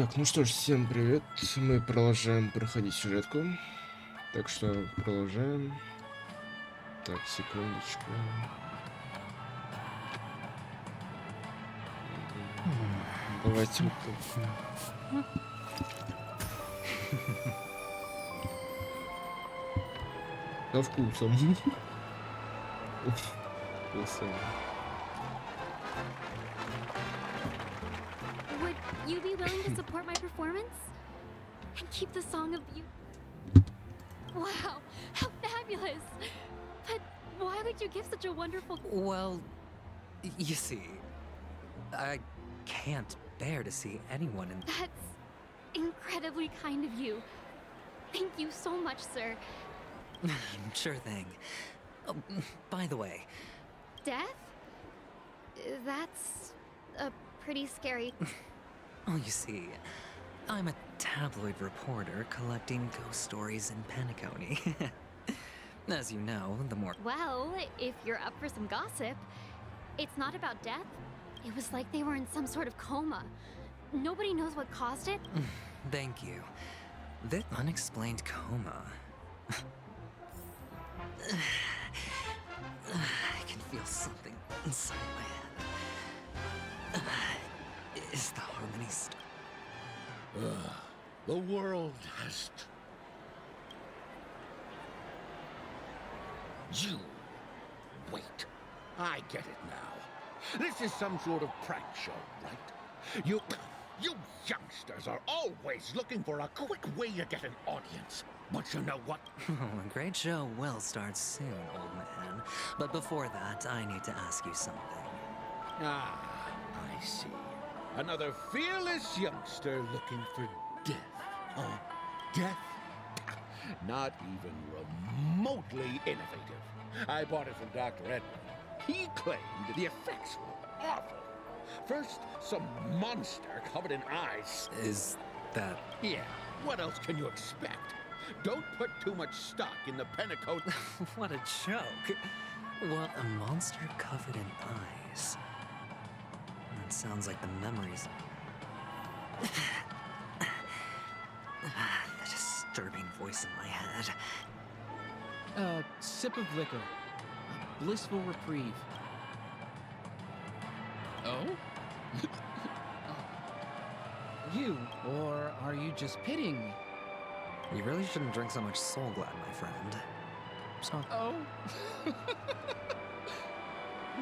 Так, ну что ж, всем привет. Мы продолжаем проходить сюжетку. Так что продолжаем. Так, секундочку. Давайте вот тут. Со вкусом. Вкусом. Would you be willing to support my performance? And keep the song of you? Wow, how fabulous! But why would you give such a wonderful... Well, you see, I can't bear to see anyone in... That's incredibly kind of you. Thank you so much, sir. Sure thing. Oh, by the way... Death? That's pretty scary. Oh, you see, I'm a tabloid reporter collecting ghost stories in Penacony. As you know, the more... Well, if you're up for some gossip, it's not about death. It was like they were in some sort of coma. Nobody knows what caused it. Thank you. This unexplained coma... I can feel something inside my head. Is the harmony The world has... You... Wait. I get it now. This is some sort of prank show, right? You youngsters are always looking for a quick way to get an audience. But you know what? Oh, a great show will start soon, old man. But before that, I need to ask you something. Ah, I see. Another fearless youngster looking for death. Huh? Death? Not even remotely innovative. I bought it from Dr. Edward. He claimed the effects were awful. First, some monster covered in eyes. Is that... Yeah, what else can you expect? Don't put too much stock in the Pentecost. What a joke. What, a monster covered in eyes? That sounds like the memories... the disturbing voice in my head. A sip of liquor. A blissful reprieve. Oh? You, or are you just pitying me? You really shouldn't drink so much Soul Glad, my friend. It's not... Oh?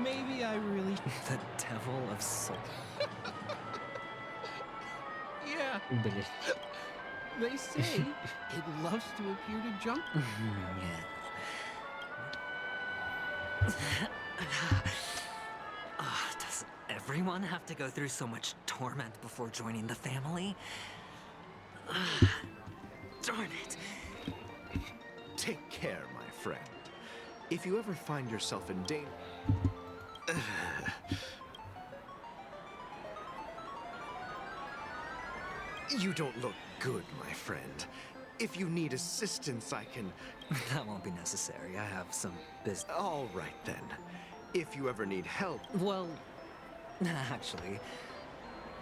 Maybe I really... The devil of soul. Yeah, Блин. they say it loves to appear to junk. Does everyone have to go through so much torment before joining the family? Darn it. Take care, my friend. If you ever find yourself in danger... You don't look good, my friend. If you need assistance, I can... That won't be necessary. I have some business. All right, then. If you ever need help... Well, actually,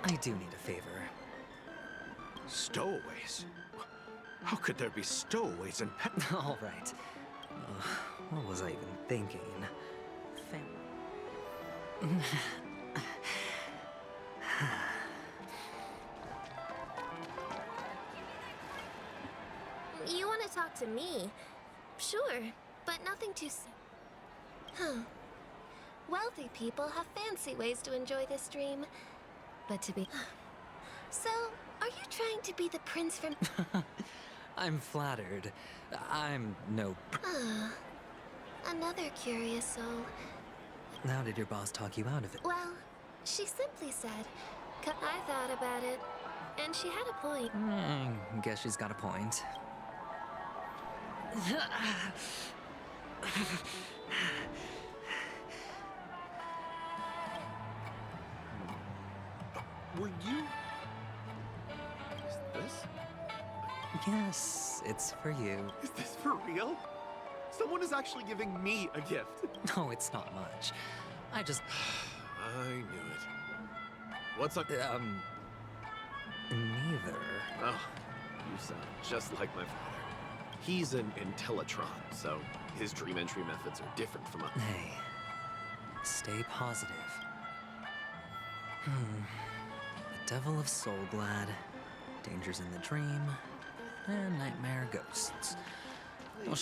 I do need a favor. Stowaways? How could there be stowaways in All right. What was I even thinking? You want to talk to me? Sure, but nothing too soon. Huh. Wealthy people have fancy ways to enjoy this dream. But to be... So, are you trying to be the prince from... I'm flattered. I'm no... Another curious soul. How did your boss talk you out of it? Well, she simply said... I thought about it, and she had a point. Guess she's got a point. Were you... Is this... Yes, it's for you. Is this for real? Someone is actually giving me a gift. No, it's not much. I just... I knew it. What's up? Neither either. Oh, you sound just like my father. He's an Intellitron, so his dream entry methods are different from us. Hey, stay positive. The devil of Soulglad, dangers in the dream, and nightmare ghosts. Well,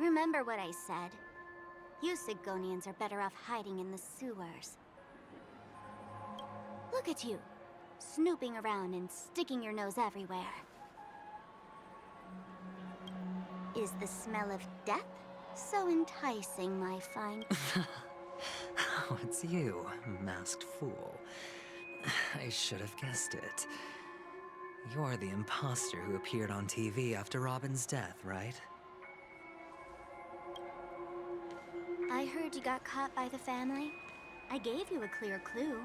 Remember what I said. You Sigonians are better off hiding in the sewers. Look at you, snooping around and sticking your nose everywhere. Is the smell of death so enticing, my fine? Oh, it's you, masked fool. I should have guessed it. You're the imposter who appeared on TV after Robin's death, right? I heard you got caught by the family. I gave you a clear clue.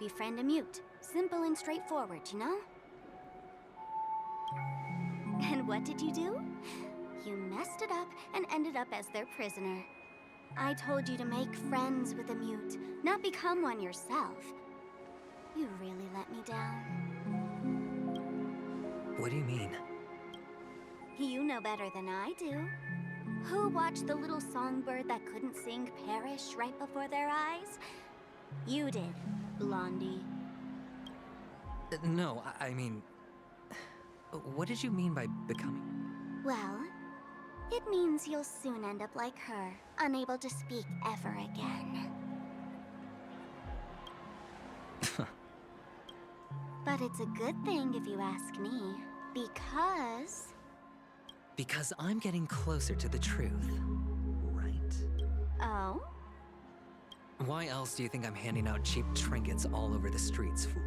Befriend a mute. Simple and straightforward, you know? And what did you do? You messed it up and ended up as their prisoner. I told you to make friends with a mute, not become one yourself. You really let me down. What do you mean? You know better than I do. Who watched the little songbird that couldn't sing perish right before their eyes? You did, Blondie. No, I mean... What did you mean by becoming? Well, it means you'll soon end up like her, unable to speak ever again. But it's a good thing if you ask me, because... Because I'm getting closer to the truth, right? Oh? Why else do you think I'm handing out cheap trinkets all over the streets, fool?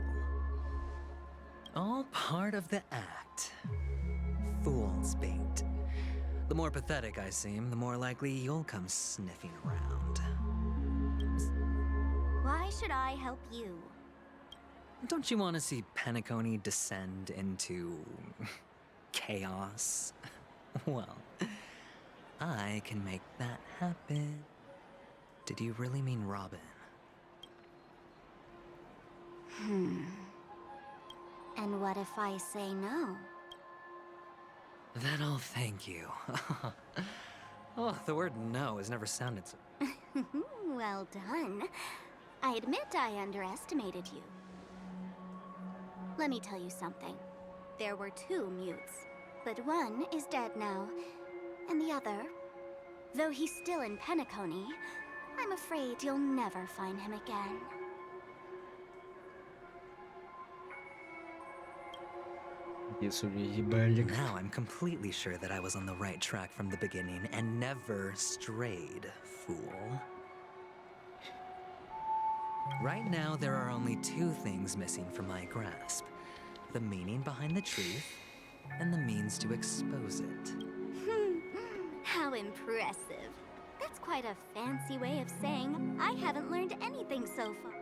All part of the act. Fool's bait. The more pathetic I seem, the more likely you'll come sniffing around. Why should I help you? Don't you want to see Penacony descend into... chaos? Well, I can make that happen. Did you really mean Robin? And what if I say no? Then I'll thank you. Oh, the word no has never sounded so... Well done. I admit I underestimated you. Let me tell you something. There were 2 mutes, but one is dead now, and the other, though he's still in Penacony, I'm afraid you'll never find him again. Now I'm completely sure that I was on the right track from the beginning and never strayed, fool. Right now, there are only 2 things missing from my grasp. The meaning behind the truth, and the means to expose it. How impressive. That's quite a fancy way of saying I haven't learned anything so far.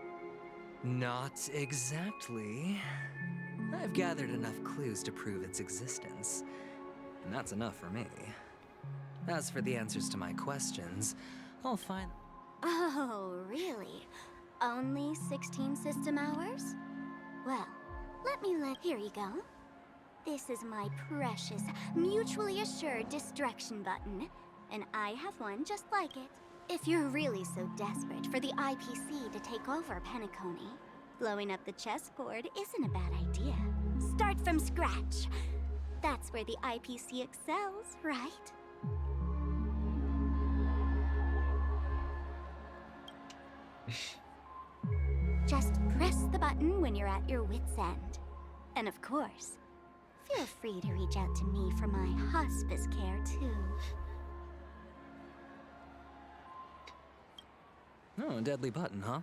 Not exactly. I've gathered enough clues to prove its existence, and that's enough for me. As for the answers to my questions, I'll find... Oh, really? Only 16 system hours? Well, here you go. This is my precious, mutually assured destruction button, and I have one just like it. If you're really so desperate for the IPC to take over Penacony, blowing up the chessboard isn't a bad idea. Start from scratch. That's where the IPC excels, right? Just press the button when you're at your wit's end. And of course, feel free to reach out to me for my hospice care, too. Oh, a deadly button, huh?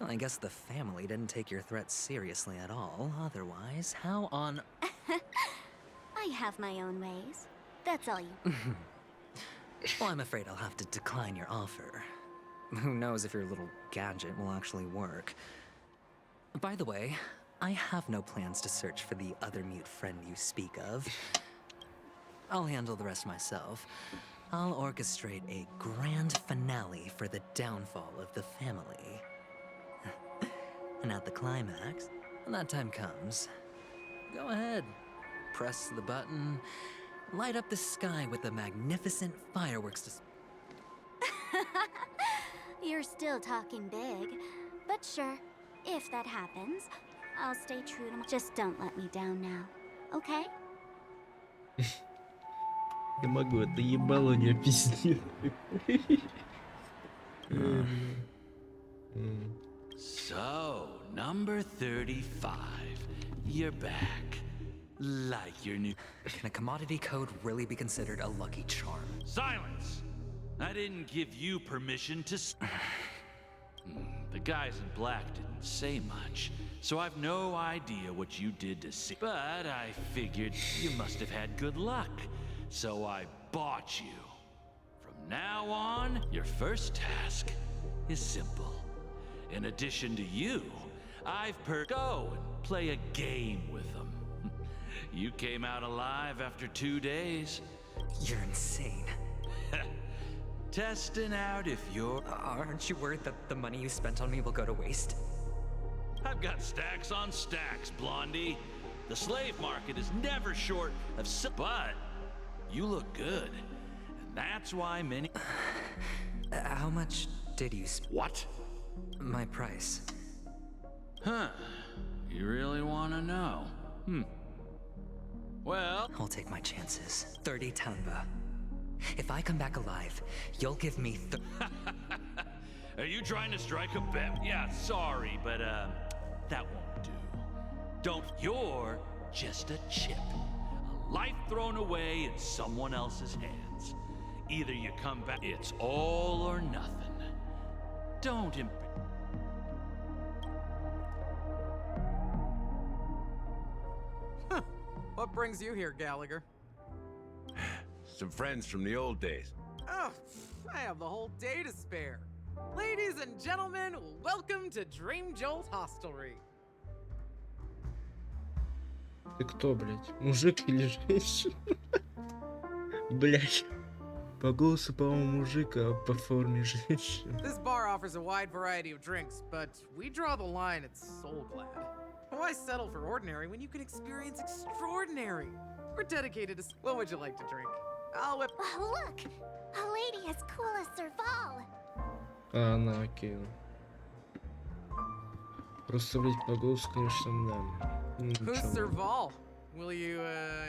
Well, I guess the family didn't take your threats seriously at all. Otherwise, how on... I have my own ways. That's all you... Well, I'm afraid I'll have to decline your offer. Who knows if your little gadget will actually work. By the way, I have no plans to search for the other mute friend you speak of. I'll handle the rest myself. I'll orchestrate a grand finale for the downfall of the family. And at the climax, when that time comes, go ahead, press the button, light up the sky with the magnificent fireworks. You're still talking big, but sure, if that happens, I'll stay true to just don't let me down now, okay? Не могу, это ебало не пиздит. So, number 35. You're back. Like your new... Can a commodity code really be considered a lucky charm? Silence! I didn't give you permission to... The guys in black didn't say much, so I've no idea what you did to see. But I figured you must have had good luck, so I bought you. From now on, your first task is simple. In addition to you, I've go and play a game with them. You came out alive after 2 days. You're insane. Testing out if you're... Aren't you worried that the money you spent on me will go to waste? I've got stacks on stacks, Blondie. The slave market is never short of... But you look good. And that's why many... How much did you spend? What? My price. Huh. You really want to know? Well... I'll take my chances. 30 tanba. If I come back alive, you'll give me Are you trying to strike a bet? Yeah, sorry, but that won't do. Don't... You're just a chip. A life thrown away in someone else's hands. Either you come back... It's all or nothing. Don't What brings you here, Gallagher? Some friends from the old days. Oh, I have the whole day to spare. Ladies and gentlemen, welcome to Dream Jolt Hostelry. Ты кто, блядь? Мужик или женщина? Блядь. По голосу, по-моему, мужик, а по форме женщина. This bar offers a wide variety of drinks, but we draw the line at Soul Glad. Why settle for ordinary when you can experience extraordinary? We're dedicated to... What would you like to drink? I'll whip... Oh, look! A lady as cool as Serval. А, она, окей. Просто, блядь, по голосу, конечно, да. Who's Serval? Will you,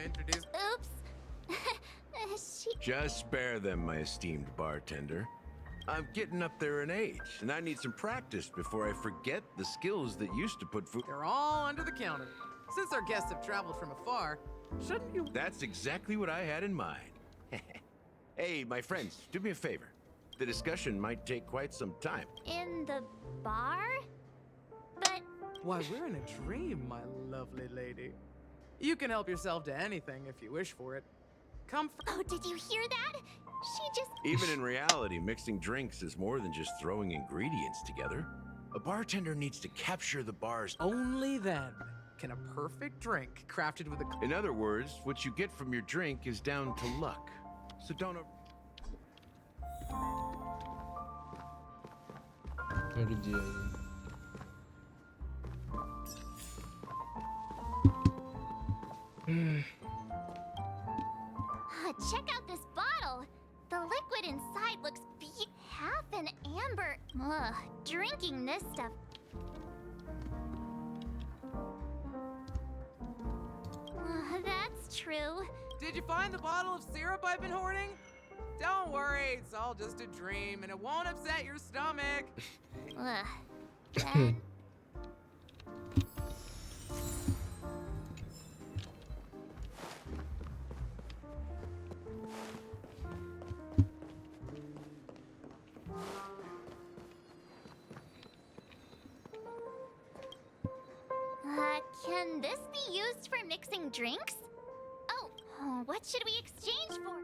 introduce... Oops. She... Just spare them, my esteemed bartender. I'm getting up there in age, and I need some practice before I forget the skills that used to put food... They're all under the counter. Since our guests have traveled from afar, shouldn't you... That's exactly what I had in mind. Hey, my friends, do me a favor. The discussion might take quite some time. In the bar? But... Why, we're in a dream, my lovely lady. You can help yourself to anything if you wish for it. Come Oh, did you hear that? She just... Even in reality, mixing drinks is more than just throwing ingredients together. A bartender needs to capture the bar's... Only then can a perfect drink crafted with a... In other words, what you get from your drink is down to luck. So don't... Где они? Check out this bottle. The liquid inside looks half an amber. Ugh, drinking this stuff. That's true. Did you find the bottle of syrup I've been hoarding? Don't worry, it's all just a dream and it won't upset your stomach. Ugh. That... Can this be used for mixing drinks? Oh, what should we exchange for?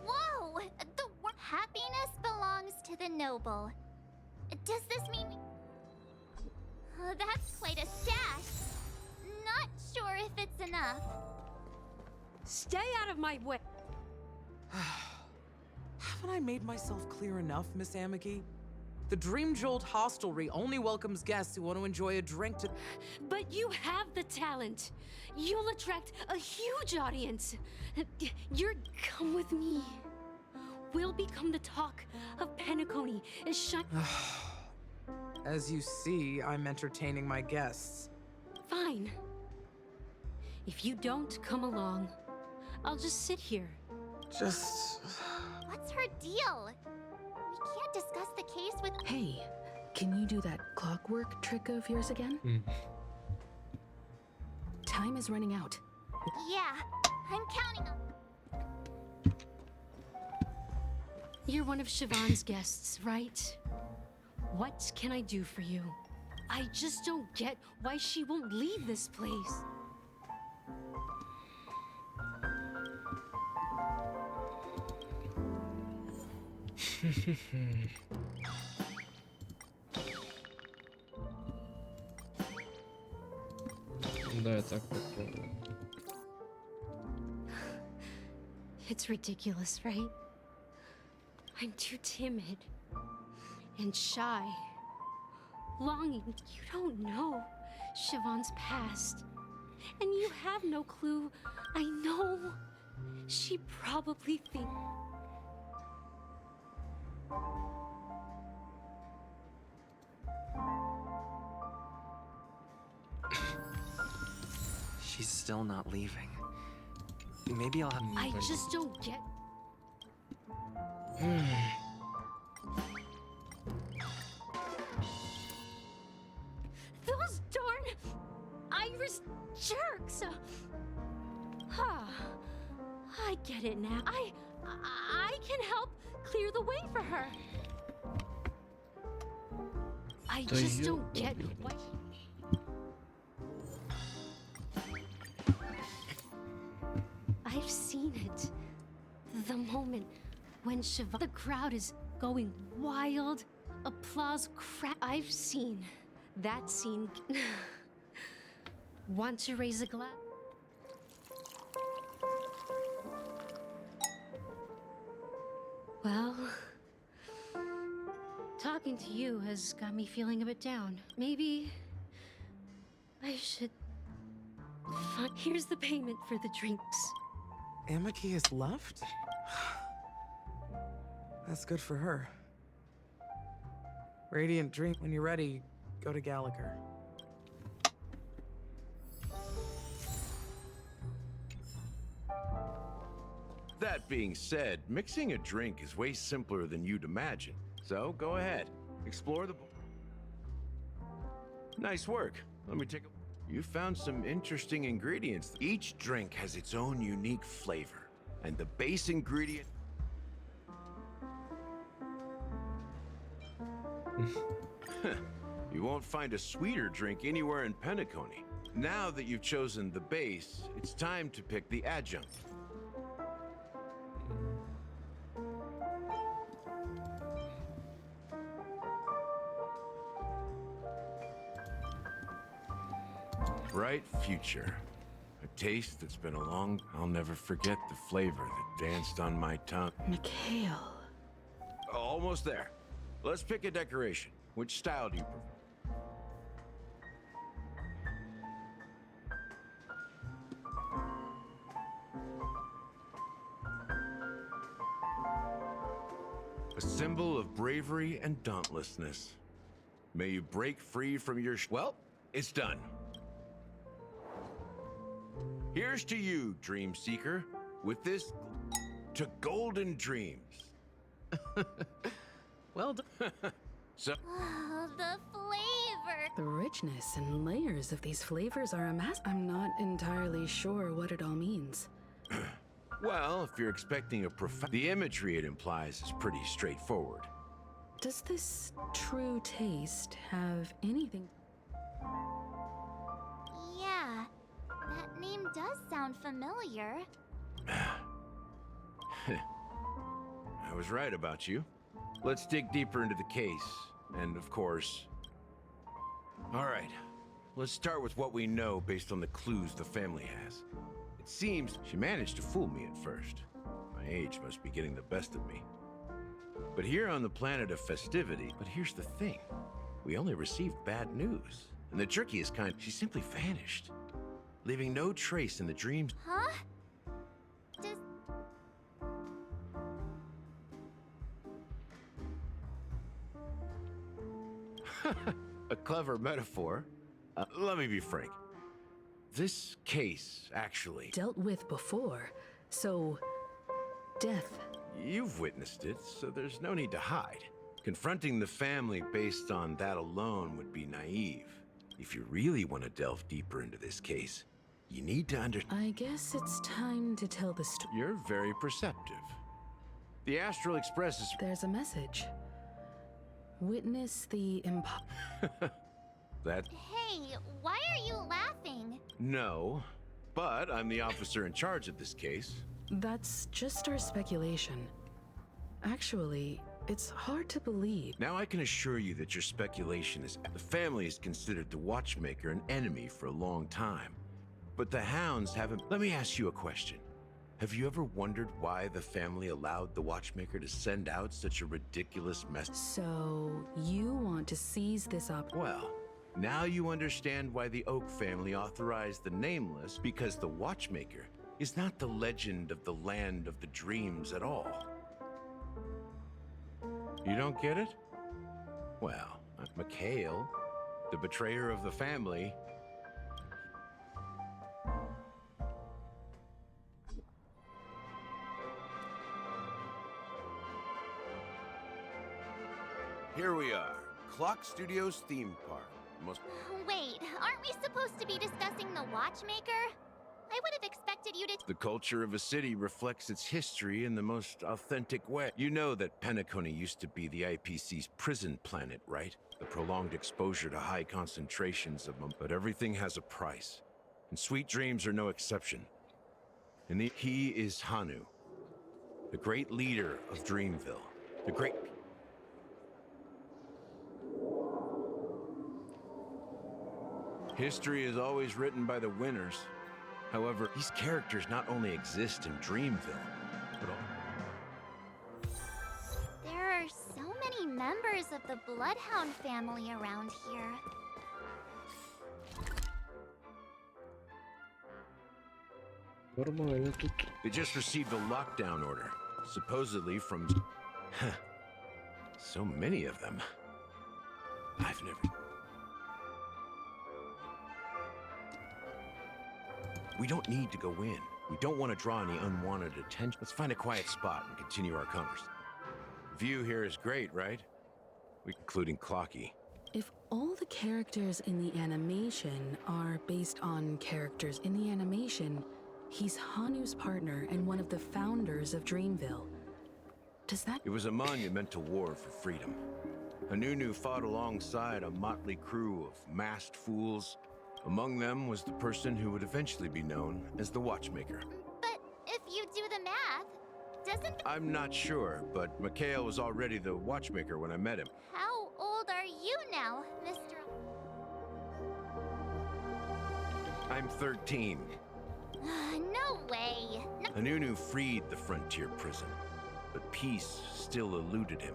Whoa! The happiness belongs belongs to the noble. Does this mean... Oh, that's quite a stash. Not sure if it's enough. Stay out of my way. Haven't I made myself clear enough, Miss Amiki? The Dream Jolt hostelry only welcomes guests who want to enjoy a drink to... But you have the talent. You'll attract a huge audience. You're... Come with me. We'll become the talk of Penacony. As you see, I'm entertaining my guests. Fine. If you don't come along, I'll just sit here. Just... What's her deal? We can't discuss the case with... Hey, can you do that clockwork trick of yours again? Time is running out. Yeah, I'm counting on... You're one of Siobhan's guests, right? What can I do for you? I just don't get why she won't leave this place. Да, я так попробую. It's ridiculous, right? I'm too timid and shy. Longing, you don't know Siobhan's past. And you have no clue. I know. She probably thinks... She's still not leaving. Maybe I'll have... I just don't get... Those darn Irish jerks! I get it now. I can help clear the way for her. I just don't get why... I've seen it. The moment when Siobhan... The crowd is going wild. Applause I've seen that scene. Want to raise a glass? Well, talking to you has got me feeling a bit down. Maybe I should... Here's the payment for the drinks. Amiki has left? That's good for her. Radiant Dream, when you're ready, go to Gallagher. That being said, mixing a drink is way simpler than you'd imagine. So go ahead, explore the... Nice work. Let me take a... You found some interesting ingredients. Each drink has its own unique flavor, and the base ingredient... You won't find a sweeter drink anywhere in Penacony. Now that you've chosen the base, it's time to pick the adjunct. Bright future. A taste that's been a long... I'll never forget the flavor that danced on my tongue. Mikhail. Almost there. Let's pick a decoration. Which style do you prefer? A symbol of bravery and dauntlessness. May you break free from your... Well, it's done. Here's to you, Dream Seeker, with this to golden dreams. Well done. So, Oh, the flavor! The richness and layers of these flavors are I'm not entirely sure what it all means. well, if you're expecting a the imagery it implies is pretty straightforward. Does this true taste have anything? Yeah, that name does sound familiar. I was right about you. Let's dig deeper into the case. And of course... All right, let's start with what we know based on the clues the family has. It seems she managed to fool me at first. My age must be getting the best of me. But here on the planet of festivity, but here's the thing. We only received bad news. And the trickiest kind, she simply vanished, leaving no trace in the dreams. Huh? Does... A clever metaphor. Let me be frank. This case, actually... Dealt with before, so... death. You've witnessed it, so there's no need to hide. Confronting the family based on that alone would be naive. If you really want to delve deeper into this case, you need to I guess it's time to tell the story. You're very perceptive. The Astral Express is... There's a message. Witness the That... Hey, why are you laughing? No, but I'm the officer in charge of this case. That's just our speculation. Actually, it's hard to believe. Now I can assure you that your speculation is... The family has considered the Watchmaker an enemy for a long time. But the Hounds haven't... Let me ask you a question. Have you ever wondered why the family allowed the Watchmaker to send out such a ridiculous message? So, you want to seize this Well, now you understand why the Oak family authorized the Nameless, because the Watchmaker is not the legend of the land of the dreams at all. You don't get it? Well, Mikhail, the betrayer of the family... Here we are, Clock Studios theme park. Wait, aren't we supposed to be discussing the Watchmaker? I would have expected you to... The culture of a city reflects its history in the most authentic way. You know that Penacony used to be the IPC's prison planet, right? The prolonged exposure to high concentrations of them. But everything has a price, and Sweet Dreams are no exception. And he is Hanu, the great leader of Dreamville. The great... History is always written by the winners. However, these characters not only exist in Dreamville, but There are so many members of the Bloodhound family around here. Нормально тут. They just received a lockdown order, supposedly from... So many of them. I've never... We don't need to go in. We don't want to draw any unwanted attention. Let's find a quiet spot and continue our conversation. The view here is great, right? Including Clocky. If all the characters in the animation are based on characters in the animation, he's Hanu's partner and one of the founders of Dreamville. Does that... It was a monumental war for freedom. Hanunu fought alongside a motley crew of masked fools. Among them was the person who would eventually be known as the Watchmaker. But if you do the math, doesn't... I'm not sure, but Mikhail was already the Watchmaker when I met him. How old are you now, Mr... I'm 13. No way. No... Hanunu freed the frontier prison, but peace still eluded him.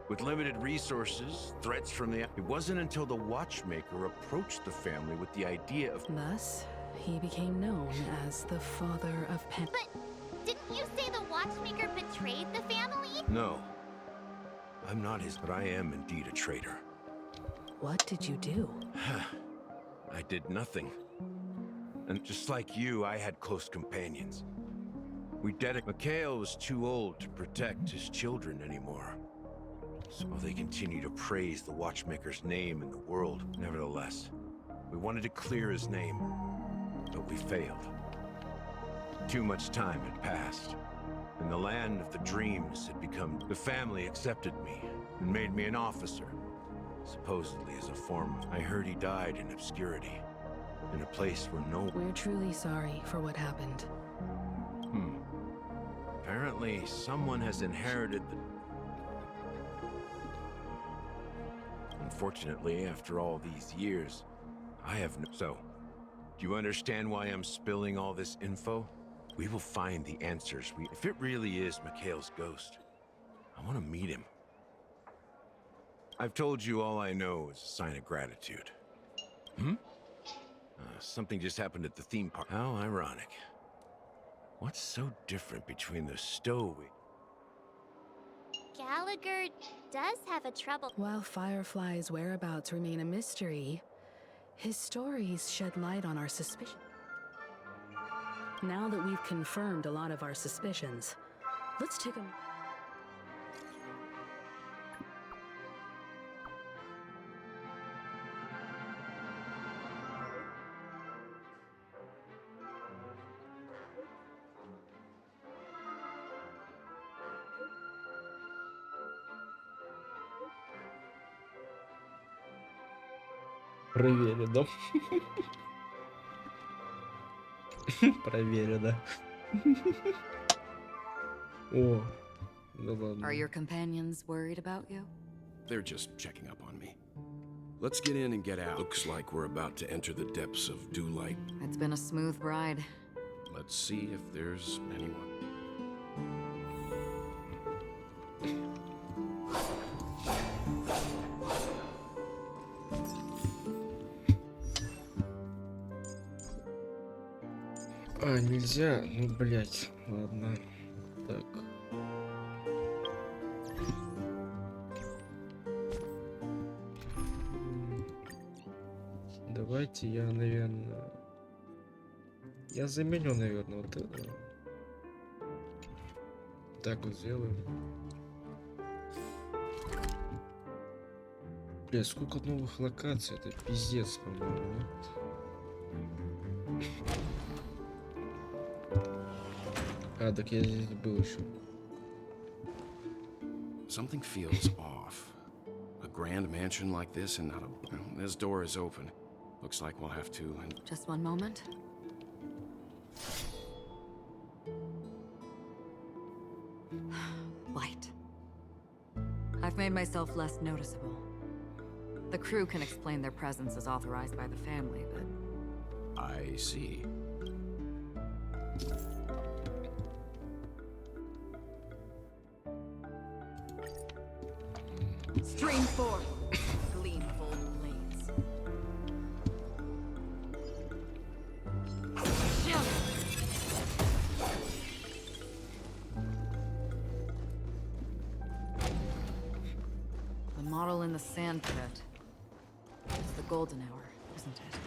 With limited resources, threats from the... It wasn't until the Watchmaker approached the family with the idea of... Thus, he became known as the father of Pen... But didn't you say the Watchmaker betrayed the family? No. I'm not his, but I am indeed a traitor. What did you do? I did nothing. And just like you, I had close companions. Mikhail was too old to protect his children anymore. So they continue to praise the Watchmaker's name in the world. Nevertheless, we wanted to clear his name, but we failed. Too much time had passed, and the land of the dreams had become... The family accepted me and made me an officer, supposedly as a foreman. I heard he died in obscurity, in a place where no... We're truly sorry for what happened. Apparently, someone has inherited the... Unfortunately, after all these years, I have no... So, do you understand why I'm spilling all this info? We will find the answers. If it really is Mikhail's ghost, I want to meet him. I've told you all I know is a sign of gratitude. Something just happened at the theme park. How ironic. What's so different between the stowaway? Gallagher does have a trouble. While Firefly's whereabouts remain a mystery, his stories shed light on our suspicion. Now that we've confirmed a lot of our suspicions, let's take a... Проверю, да? Проверю, да. О, ну ладно. Are your companions worried about you? They're just checking up on me. Let's get in and get out. Looks like we're about to enter the depths of dew light. It's been a smooth ride. Let's see if there's anyone. А, нельзя? Ну, блять, ладно. Так. Давайте я, наверное... Я заменю, наверное, вот это. Так вот сделаю. Бля, сколько новых локаций? Это пиздец, по-моему, нет? А, так я здесь был еще. Something feels off. A grand mansion like this and not a... This door is open. Looks like we'll have to... Just one moment. Light. I've made myself less noticeable. The crew can explain their presence as authorized by the family, but... I see. Stream forth, gleam of old blades. The model in the sand pit. It's the golden hour, isn't it?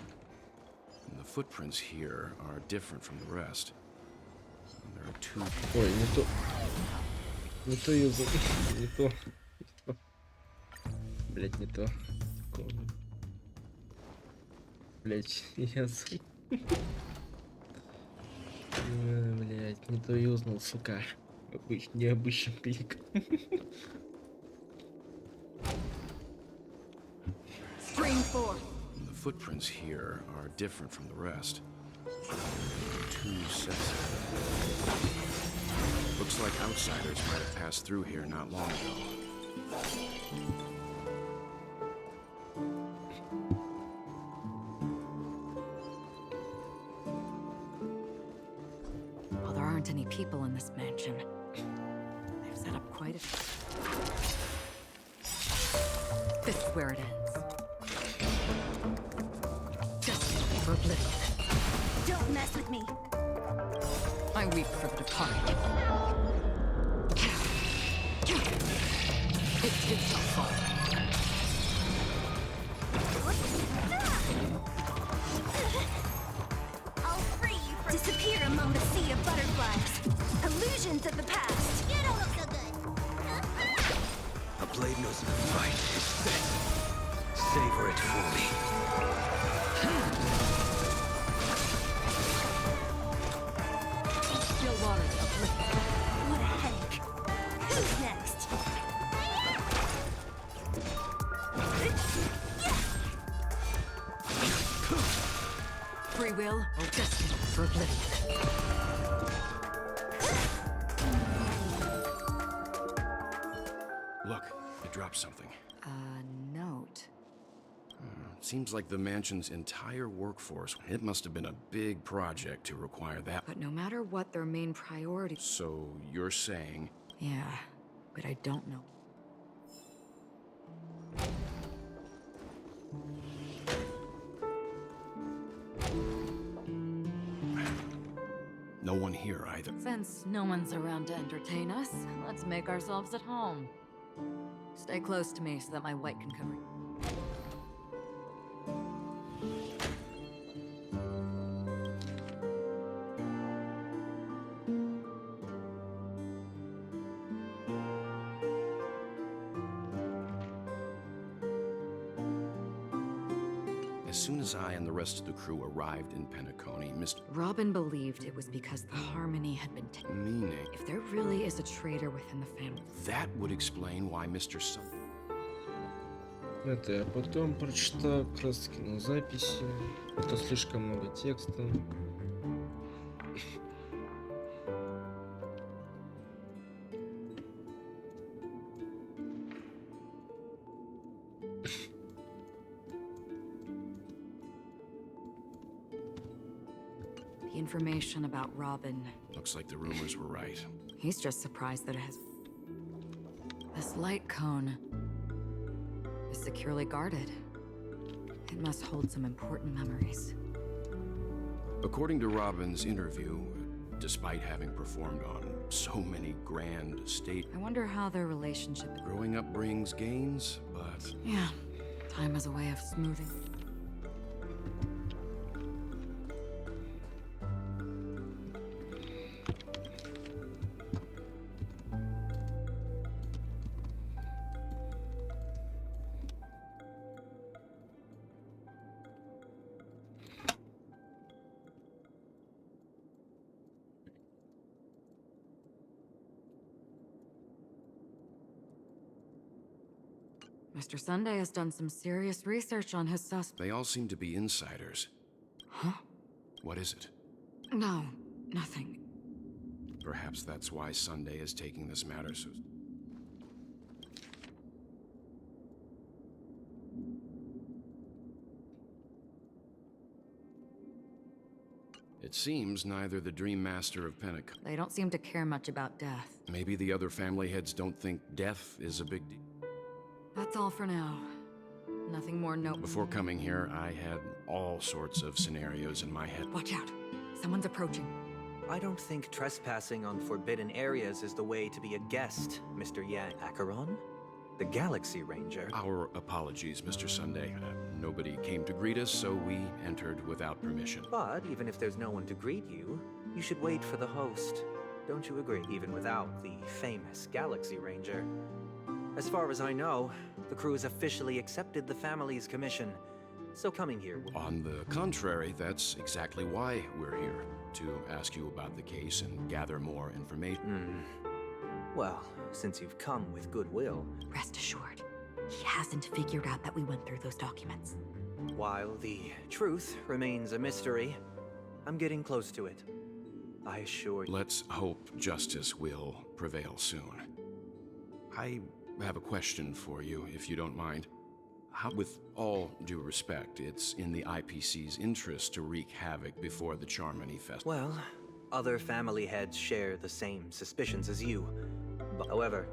And the footprints here are different from the rest. There are two... Ой, не то. Не то юзал. Не то. Блять, не то. Блять, я... Блять, не то юзнул, сука. Необычным кликом. The footprints here are different from the rest. Two sets. Looks like outsiders might have passed through here not long ago. Well, there aren't any people in this mansion. They've set up quite a... This is where it ends. For oblivion. Don't mess with me. I weep for the departed. It shall fall. I'll free you from... Disappear among the sea of butterflies. Illusions of the past. You don't look so good. A blade knows the fight is set. Savor it fully. Still waters uplifted. What a headache. Who's next? Free will or destiny for oblivion. Look, I dropped something. A note. Seems like the mansion's entire workforce. It must have been a big project to require that. But no matter what their main priority... So you're saying... Yeah, but I don't know. No one here either. Since no one's around to entertain us, let's make ourselves at home. Stay close to me so that my white can cover you. As soon as I and the rest of the crew arrived in Penacony, Mr. Robin believed it was because the harmony had been taken. Meaning? If there really is a traitor within the family. That would explain why Mr. Sun... Это я потом прочитаю, как раз таки на записи. Это слишком много текста. The information about Robin. Looks like the rumors were right. He's just surprised that it has... This light cone is securely guarded. It must hold some important memories. According to Robin's interview, despite having performed on so many grand state... I wonder how their relationship... Growing up brings gains, but... Yeah, time has a way of smoothing. Mr. Sunday has done some serious research on his suspect. They all seem to be insiders. Huh? What is it? No, nothing. Perhaps that's why Sunday is taking this matter so... It seems neither the Dream Master of Penacony... They don't seem to care much about death. Maybe the other family heads don't think death is a big deal. That's all for now. Nothing more note. Before coming here, I had all sorts of scenarios in my head. Watch out. Someone's approaching. I don't think trespassing on forbidden areas is the way to be a guest, Mr. Yang. Achieron? The Galaxy Ranger. Our apologies, Mr. Sunday. Nobody came to greet us, so we entered without permission. But even if there's no one to greet you, you should wait for the host. Don't you agree? Even without the famous Galaxy Ranger. As far as I know, the crew has officially accepted the family's commission. So coming here... On the contrary, that's exactly why we're here. To ask you about the case and gather more information. Well, since you've come with goodwill... Rest assured, he hasn't figured out that we went through those documents. While the truth remains a mystery, I'm getting close to it. I assure you... Let's hope justice will prevail soon. I have a question for you, if you don't mind. How, with all due respect, it's in the IPC's interest to wreak havoc before the Charmony Festival. Well, other family heads share the same suspicions as you. However,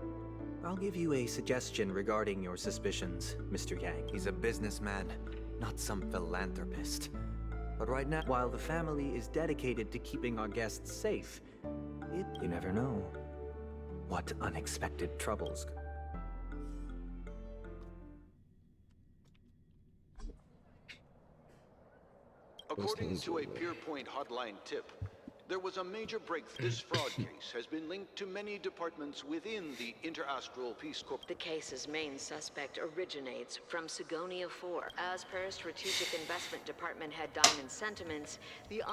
I'll give you a suggestion regarding your suspicions, Mr. Yang. He's a businessman, not some philanthropist. But right now, while the family is dedicated to keeping our guests safe, you never know what unexpected troubles. According to a Pierpoint hotline tip, there was a major breakthrough. This fraud case has been linked to many departments within the Interastral Peace Corps. The case's main suspect originates from Sigonia 4. As per Strategic Investment Department head Diamond Sentiments, the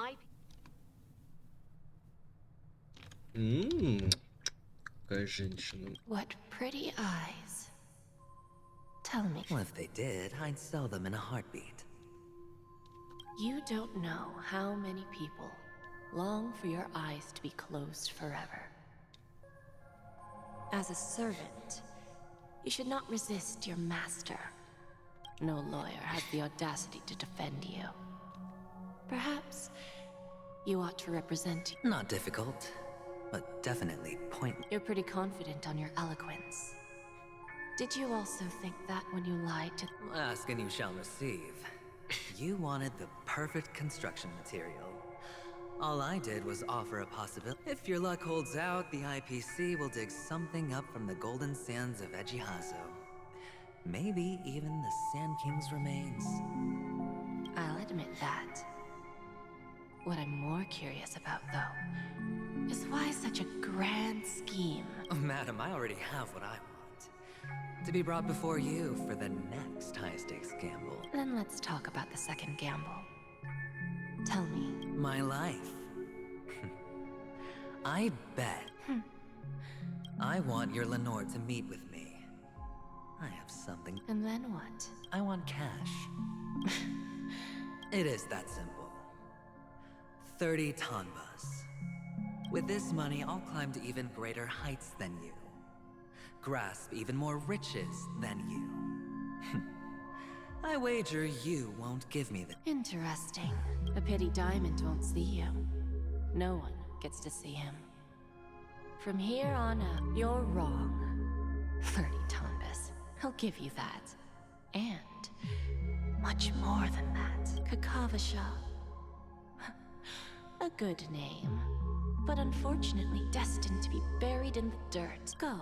Какая женщина. What pretty eyes. Tell me. Well, if they did, I'd sell them in a heartbeat. You don't know how many people long for your eyes to be closed forever. As a servant, you should not resist your master. No lawyer has the audacity to defend you. Perhaps you ought to represent... Not difficult, but definitely pointless. You're pretty confident on your eloquence. Did you also think that when you lied to... Ask and you shall receive. You wanted the perfect construction material. All I did was offer a possibility. If your luck holds out, the IPC will dig something up from the golden sands of Ejihazo. Maybe even the Sand King's remains. I'll admit that. What I'm more curious about, though, is why such a grand scheme? Oh, madam, I already have what I want. To be brought before you for the next high-stakes gamble. Then let's talk about the second gamble. Tell me. My life. I bet. I want your Lenore to meet with me. I have something. And then what? I want cash. It is that simple. 30 tanbas. With this money, I'll climb to even greater heights than you. Grasp even more riches than you. I wager you won't give me the... Interesting. A pity Diamond won't see you. No one gets to see him. From here on out, you're wrong. 30 tanbas. He'll give you that. And much more than that. Kakavasha. A good name, but unfortunately destined to be buried in the dirt. Go.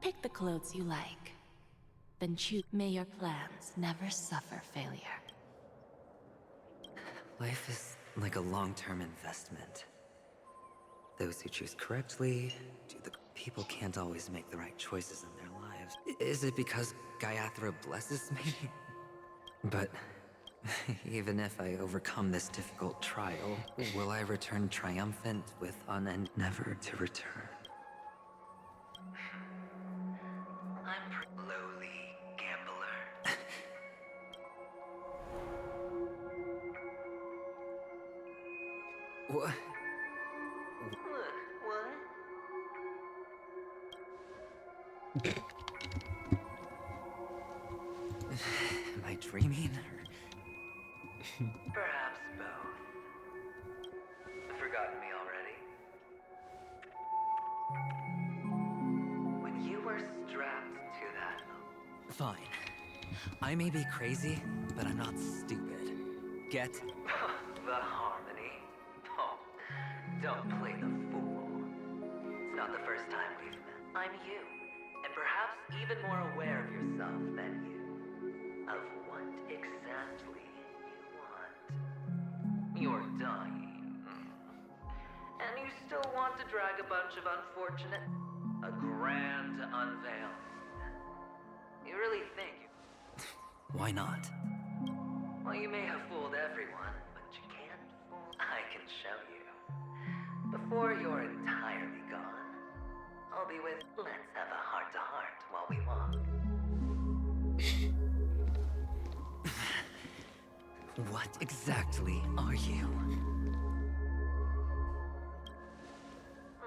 Pick the clothes you like. Then choose. May your plans never suffer failure. Life is like a long-term investment. Those who choose correctly, people can't always make the right choices in their lives. Is it because Gayatri blesses me? But even if I overcome this difficult trial, will I return triumphant with unend never to return? I'm a lowly gambler. What? Am I dreaming, or... Perhaps both. Forgotten me already? When you were strapped to that... Fine. I may be crazy, but I'm not stupid. Get... the harmony? Oh, don't play the fool. It's not the first time we've met. I'm you, and perhaps even more aware of yourself than you. Of what exactly you want. You're dying. And you still want to drag a bunch of unfortunate... A grand unveiling. You really think you... Why not? Well, you may have fooled everyone, but you can't fool... I can show you. Before you're entirely gone, I'll be with... Let's have a heart-to-heart while we walk. What exactly are you?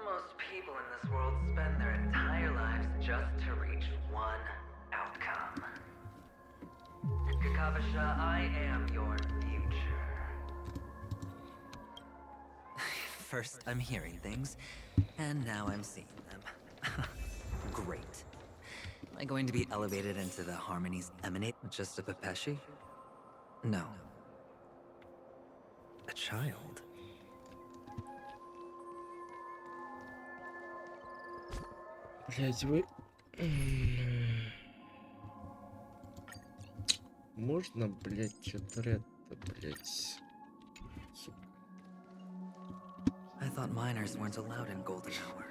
Most people in this world spend their entire lives just to reach one outcome. Kakavasha, I am your future. First, I'm hearing things, and now I'm seeing them. Great. Am I going to be elevated into the harmonies emanate just a Pepeshi? No. A child. Блять, вы... Можно, блять, что-то это, блять... I thought minors weren't allowed in Golden Hour.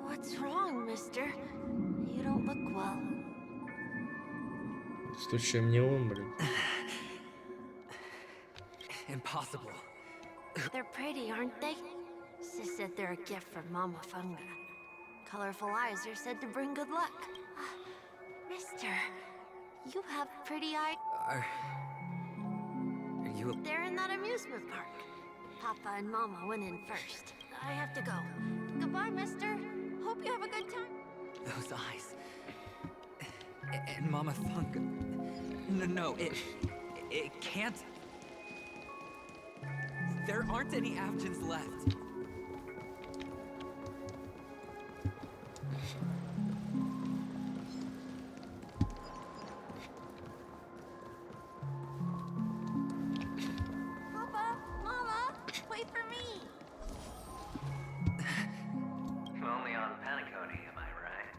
What's wrong, mister? You don't look well. Случай мне он, блин. Impossible. They're pretty, aren't they? Sis said they're a gift from Mama Funga. Colorful eyes are said to bring good luck. Mister, you have pretty eyes. Are you... They're in that amusement park. Papa and Mama went in first. I have to go. Goodbye, mister. Hope you have a good time. Those eyes... and Mama Funk. No, it can't. There aren't any Avgens left. Papa, Mama, wait for me. Only on Paniconi, am I right?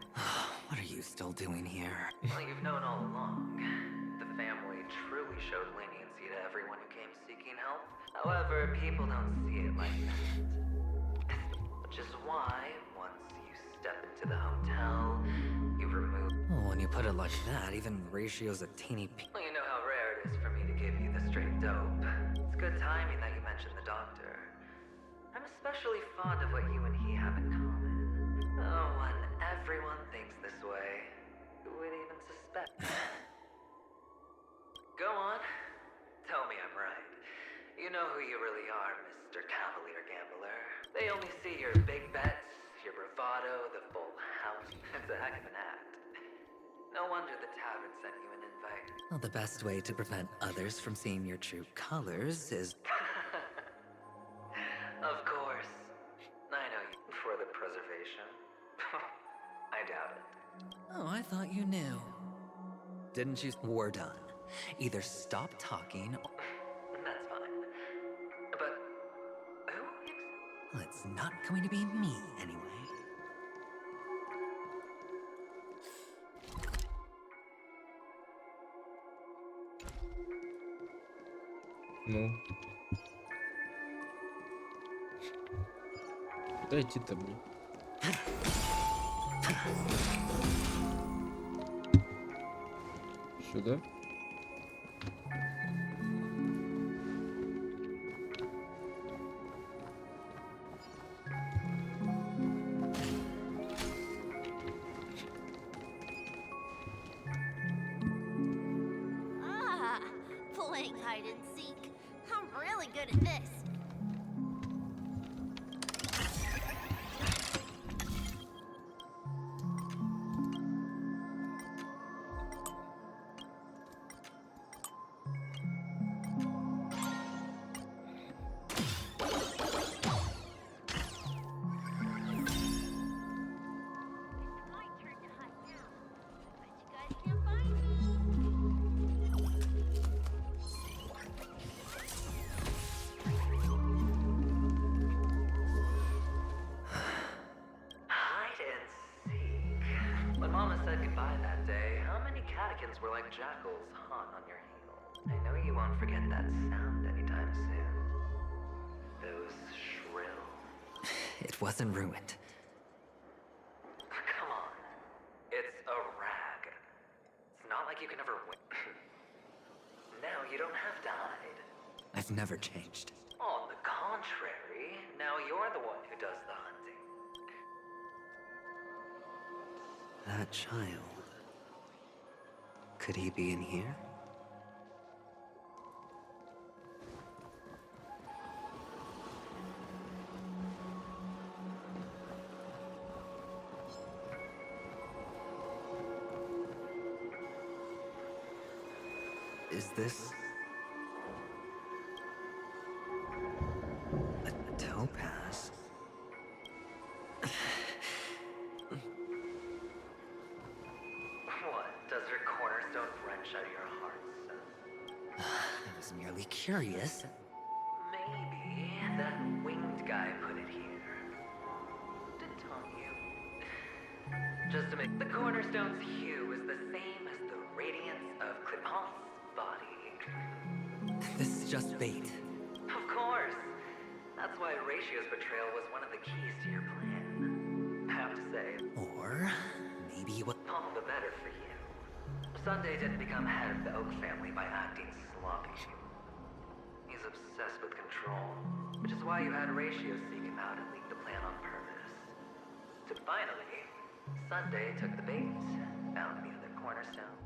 What are you still doing here? Well, you've known all along. The family truly showed leniency to everyone who came seeking help. However, people don't see it like that. Which is why, once you step into the hotel, you remove... Well, when you put it like that, even Ratio's a teeny Well, you know how rare it is for me to give you the straight dope. It's good timing that you mentioned the doctor. I'm especially fond of what you and he have in common. Oh, when everyone thinks this way, who would even suspect? Go on. Tell me I'm right. You know who you really are, Mr. Cavalier Gambler. They only see your big bets, your bravado, the full house. It's a heck of an act. No wonder the tavern sent you an invite. Well, the best way to prevent others from seeing your true colors is... Of course. I know you. For the preservation. I doubt it. Oh, I thought you knew. Didn't you? We're done. Either stop talking or... That's fine. But who Well, it's not going to be me, anyway. Ну. Куда идти-то мне? Сюда? Ah, playing hide and seek. I'm really good at this. When Mama said goodbye that day, how many catechins were like jackals hot on your heel? I know you won't forget that sound anytime soon. Those shrill... It wasn't ruined. Come on. It's a rag. It's not like you can ever win. Now you don't have to hide. I've never changed. On the contrary, now you're the one who does the hunting. That child. Could he be in here? Is this a topaz? What? Does your cornerstone wrench out your heart, son? I was merely curious. Maybe that winged guy put it here. Didn't tell you. Just to make the cornerstone's hue is the same as the radiance of Clipot's body. This is just bait. Of course. That's why Ratio's betrayal was one of the keys to your plan. I have to say. Or maybe what? All the better for you. Sunday didn't become head of the Oak family by acting sloppy. He's obsessed with control, which is why you had Ratio seek him out and leak the plan on purpose. So finally, Sunday took the bait, found the other cornerstone.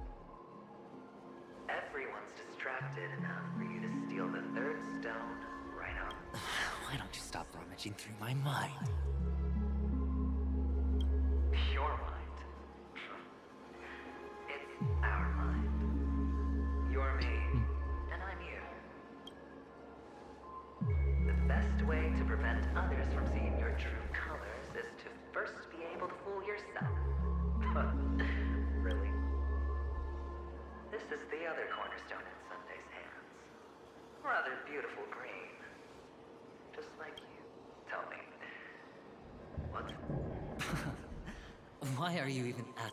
Everyone's distracted enough for you to steal the third stone right on. Why don't you stop rummaging through my mind? Your mind. It's yourself. Really? This is the other cornerstone in Sunday's hands. Rather beautiful green. Just like you. Tell me. What? Why are you even at...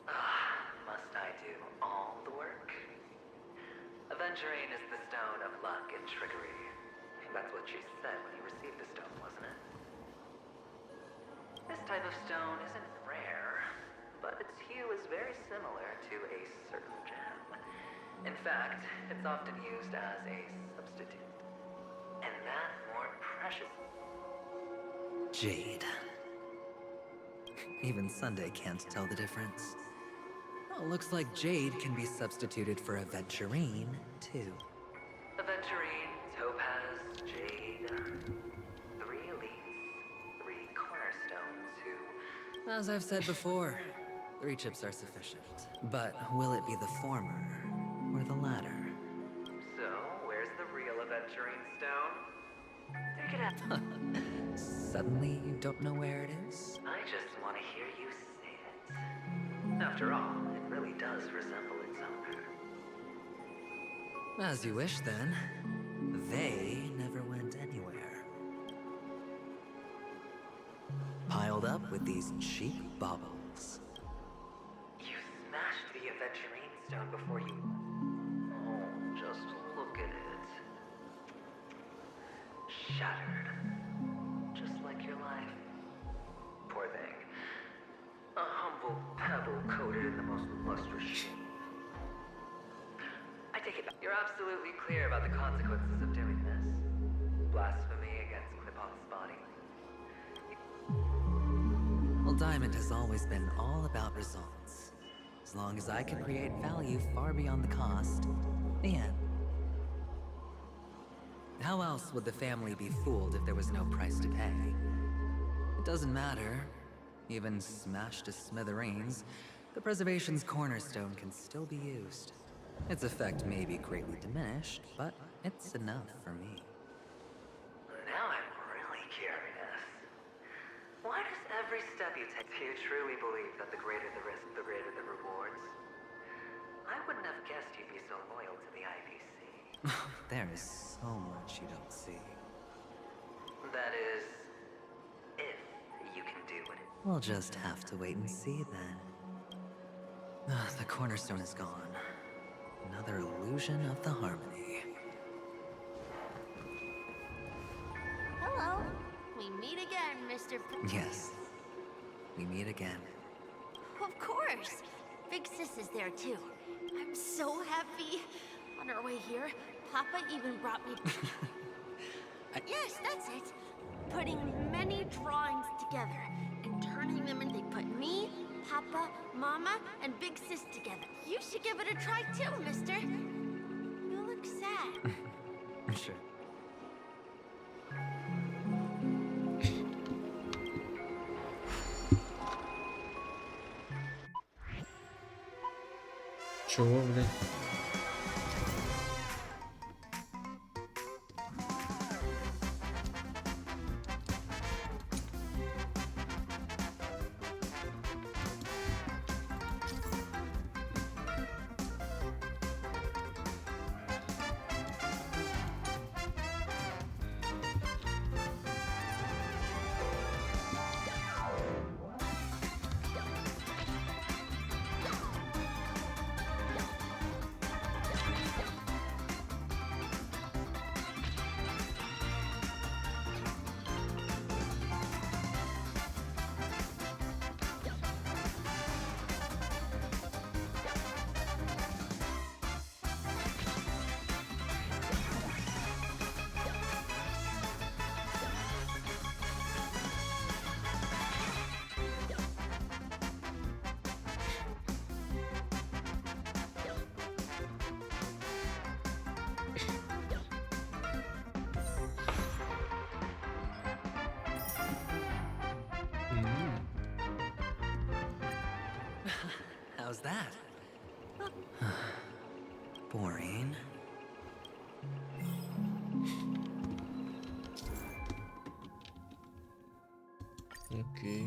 Must I do all the work? Aventurine is the stone of luck and trickery. That's what she said when you received the stone, wasn't it? This type of stone isn't rare, but its hue is very similar to a certain gem. In fact, it's often used as a substitute. And that more precious... Jade. Even Sunday can't tell the difference. Well, looks like jade can be substituted for aventurine, too. Aventurine, topaz, jade. 3 elites, 3 cornerstones who... As I've said before, 3 chips are sufficient. But will it be the former or the latter? So, where's the real aventurine stone? Take it out. Suddenly, you don't know where it is? I just want to hear you say it. After all, it really does resemble its owner. As you wish, then. They never went anywhere. Piled up with these cheap baubles. You smashed the aventurine stone before you... Oh, just look at it. Shattered. Just like your life. Poor thing. A humble pebble coated in the most lustrous sheen. I take it back. You're absolutely clear about the consequences of doing this. Blasphemy against Clipot's body. Well, Diamond has always been all about results. As long as I can create value far beyond the cost, the end. How else would the family be fooled if there was no price to pay? It doesn't matter. Even smashed to smithereens, the preservation's cornerstone can still be used. Its effect may be greatly diminished, but it's enough for me. Now I'm really curious. Why does every step you take, do you truly believe that the greater the risk, the greater the rewards? I wouldn't have guessed you'd be so loyal to the IPC. There is so much you don't see. That is, if you can do it. We'll just have to wait and see then. The cornerstone is gone. Another illusion of the harmony. Hello. We meet again, Mr. Yes. We meet again. Of course. Big Sis is there too. I'm so happy. On our way here, Papa even brought me... Yes, that's it. Putting many drawings together and turning them into... They put me, Papa, Mama, and Big Sis together. You should give it a try too, mister. You look sad. Sure. Чего, блядь? How's that? Boring. Окей.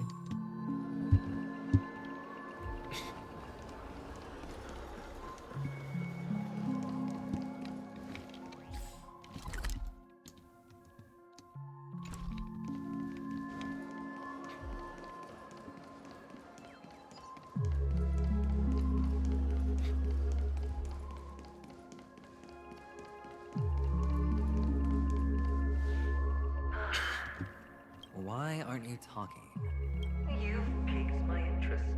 aren't you talking? You've piqued my interest.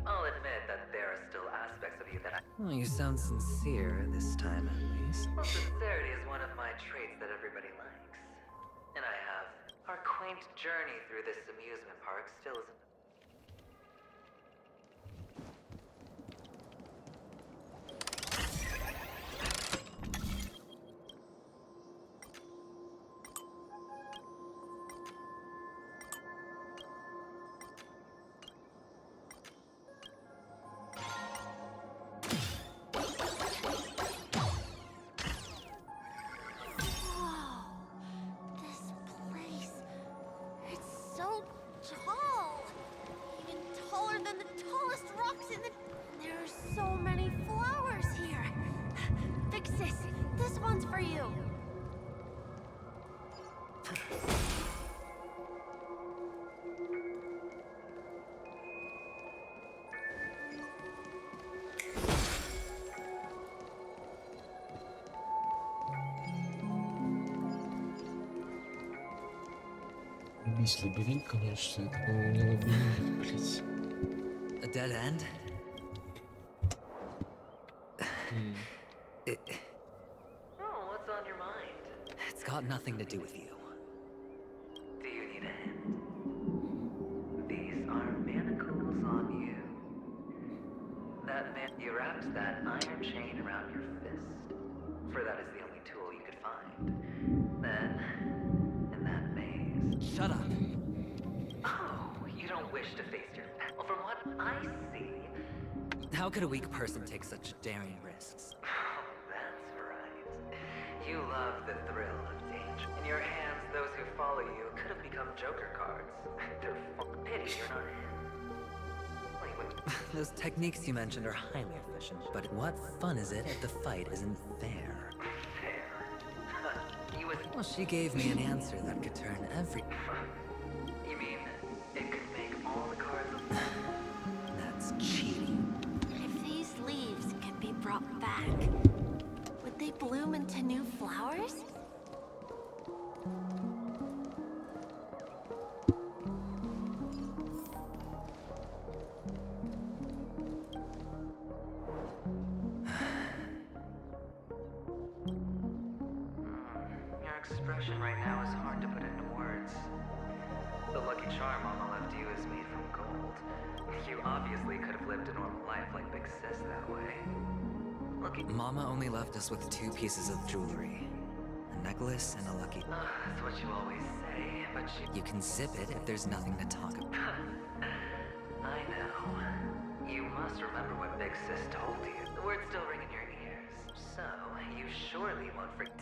I'll admit that there are still aspects of you that I... Well, you sound sincere this time, at least. Well, sincerity is one of my traits that everybody likes. And I have. Our quaint journey through this amusement park still isn't... Убийство лабиринт, конечно, это, по-моему, не лабиринт, блядь. A dead end? Oh, what's on your mind? It's got nothing to do with you. Do you need a hint? These are manacles on you. You wrapped that iron chain around your fist, for that is the only tool you could find. Then, in that maze... Shut up! Oh, you don't wish to face your... Well, from what I see... How could a weak person take such daring risks? Oh, that's right. You love the thrill of danger. In your hands, those who follow you could have become Joker cards. They're pity you're not him. Those techniques you mentioned are highly efficient, but what fun is it if the fight isn't fair? Fair? Well, she gave me an answer that could turn every... You mean, it could make all the cards... That's cheating. If these leaves could be brought back, would they bloom into new flowers? Expression right now is hard to put into words. The lucky charm Mama left you is made from gold. You obviously could have lived a normal life like Big Sis that way. Mama only left us with 2 pieces of jewelry. A necklace and a lucky... That's what you always say, but You can zip it if there's nothing to talk about. I know. You must remember what Big Sis told you. The words still ring in your ears. So, you surely won't forget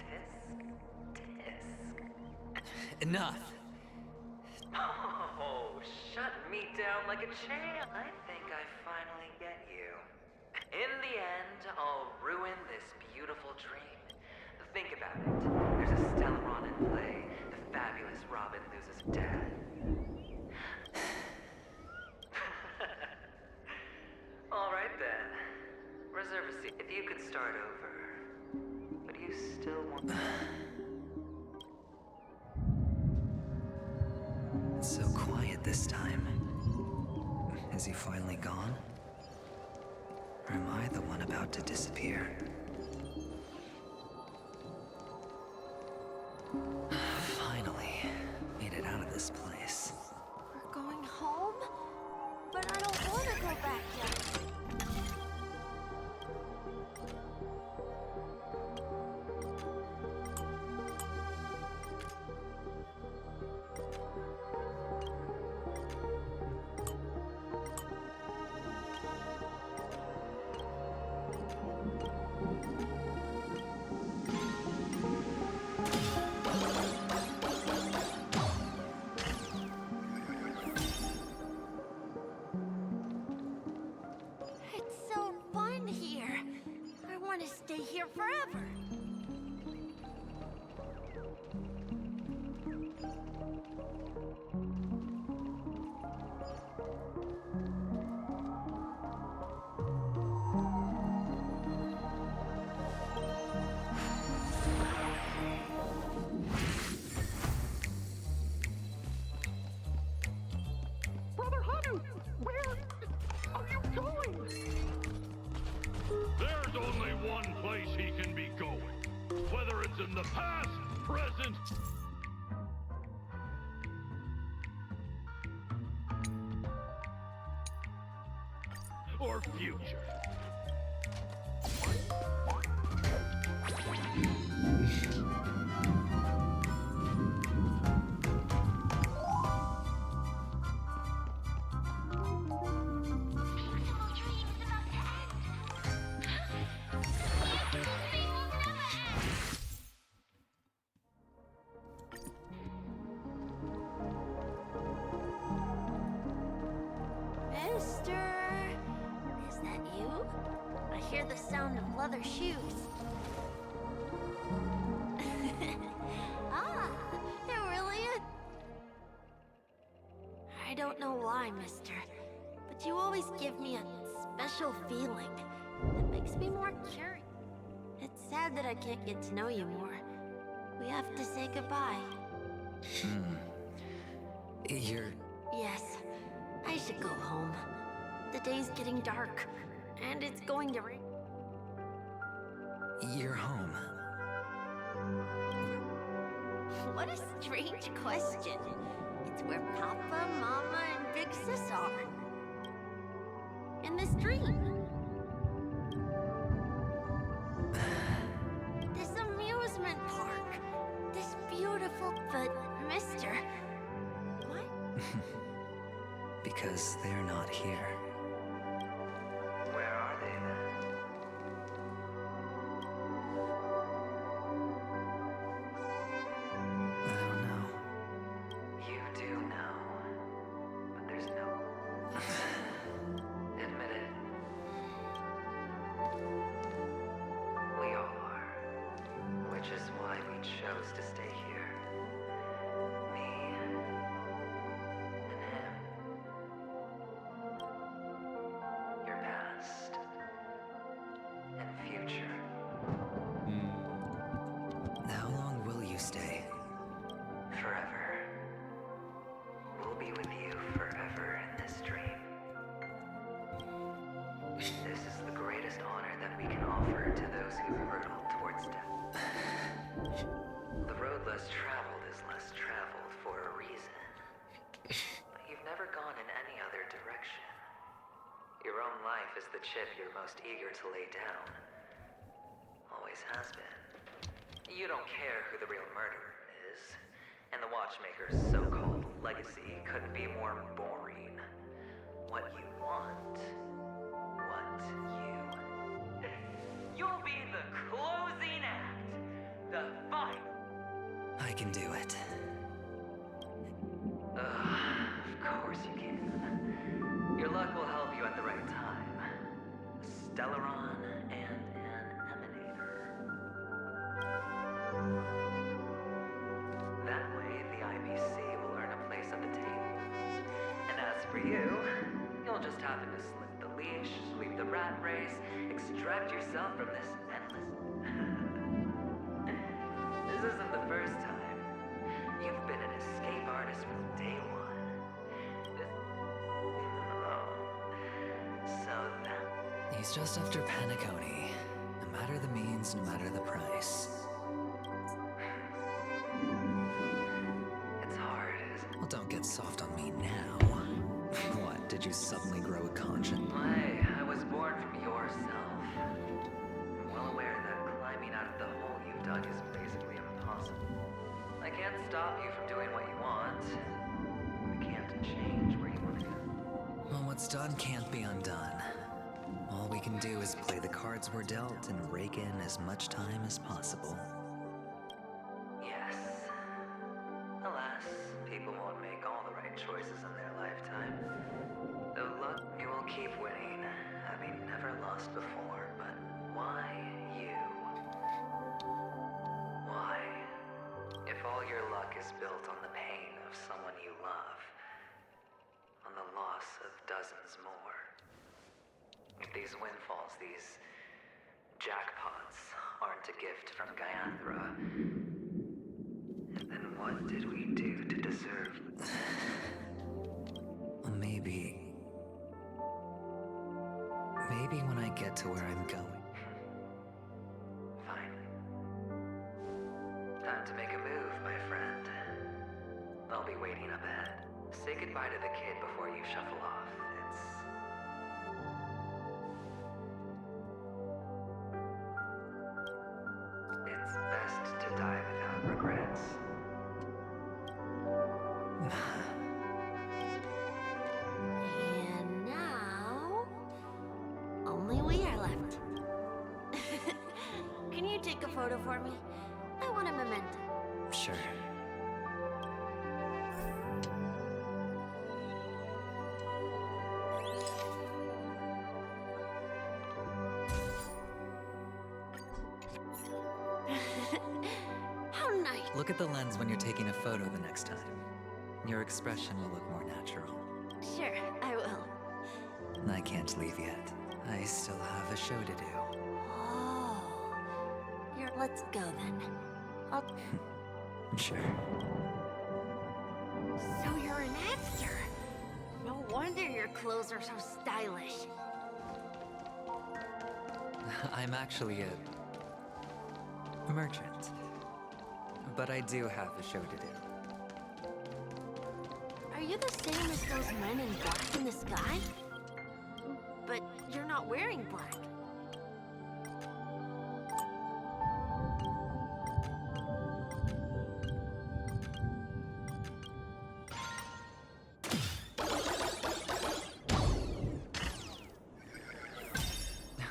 Enough! Oh, shut me down like a champ. I think I finally get you. In the end, I'll ruin this beautiful dream. Think about it. There's a Stellaron in play. The fabulous Robin loses dad. All right then. Reserve a seat. If you could start over. But you still want... It's so quiet this time. Is he finally gone? Or am I the one about to disappear? Finally, made it out of this place. We're going home? But I don't want to go back yet. Stay here forever. place he can be going. Whether it's in the past, present, or future. Mister, is that you? I hear the sound of leather shoes. Ah, they're really it. I don't know why, mister, but you always give me a special feeling that makes me more curious. It's sad that I can't get to know you more. We have to say goodbye. You're... Yes, I should go home. The day's getting dark, and it's going to rain. You're home. What a strange question. It's where Papa, Mama, and Big Sis are. In this dream. This amusement park. This beautiful... But, mister... What? Because they're not here. Where are they then? I don't know. You do know. But there's no... Admit it. We all are. Which is why we chose to stay here. Me and him. Your past and future. How long will you stay? Forever. We'll be with you forever in this dream. This is the greatest honor that we can offer to those who hurtle towards death. The road less traveled is less traveled for a reason. But you've never gone in any other direction. Your own life is the chip you're most eager to lay down. Always has been. You don't care who the real murderer is, and the Watchmaker's so-called legacy couldn't be more boring. What you want, you'll be the closing act, the final. I can do it. Of course you can. Your luck will help you at the right time. A Stellaron and an Emanator. That way, the IPC will earn a place at the table. And as for you, you'll just happen to slip the leash, sweep the rat race, extract yourself from this endless... This isn't the first time. You've been an escape artist from day one. So that... He's just after Paniconi. No matter the means, no matter the price. It's hard, isn't it? Well, don't get soft on me now. What, did you suddenly grow a conscience? I was born from yourself. I'm well aware that climbing out of the hole you've dug is basically impossible. I can't stop you from doing what you want. I can't change where you want to go. Well, what's done can't be undone. All we can do is play the cards we're dealt and rake in as much time as possible. Yes. Alas, people won't make all the right choices in their lifetime. Though luck, you will keep winning, having never lost before. But why you? Why? If all your luck is built on the pain of someone you love, on the loss of dozens more. If these windfalls, these jackpots, aren't a gift from Gaiathra, then what did we do to deserve? Well, maybe when I get to where I'm going. time to make a move, my friend. I'll be waiting up ahead. Say goodbye to the kid before you shuffle off. It's best to die without regrets. And now, only we are left. Can you take a photo for me? I want a memento. Sure. How nice. Look at the lens when you're taking a photo the next time. Your expression will look more natural. Sure, I will. I can't leave yet. I still have a show to do. Oh. Let's go then. I'll... Sure. So you're an actor. No wonder your clothes are so stylish. I'm actually a merchant. But I do have a show to do. Are you the same as those men in black in the sky? But you're not wearing black.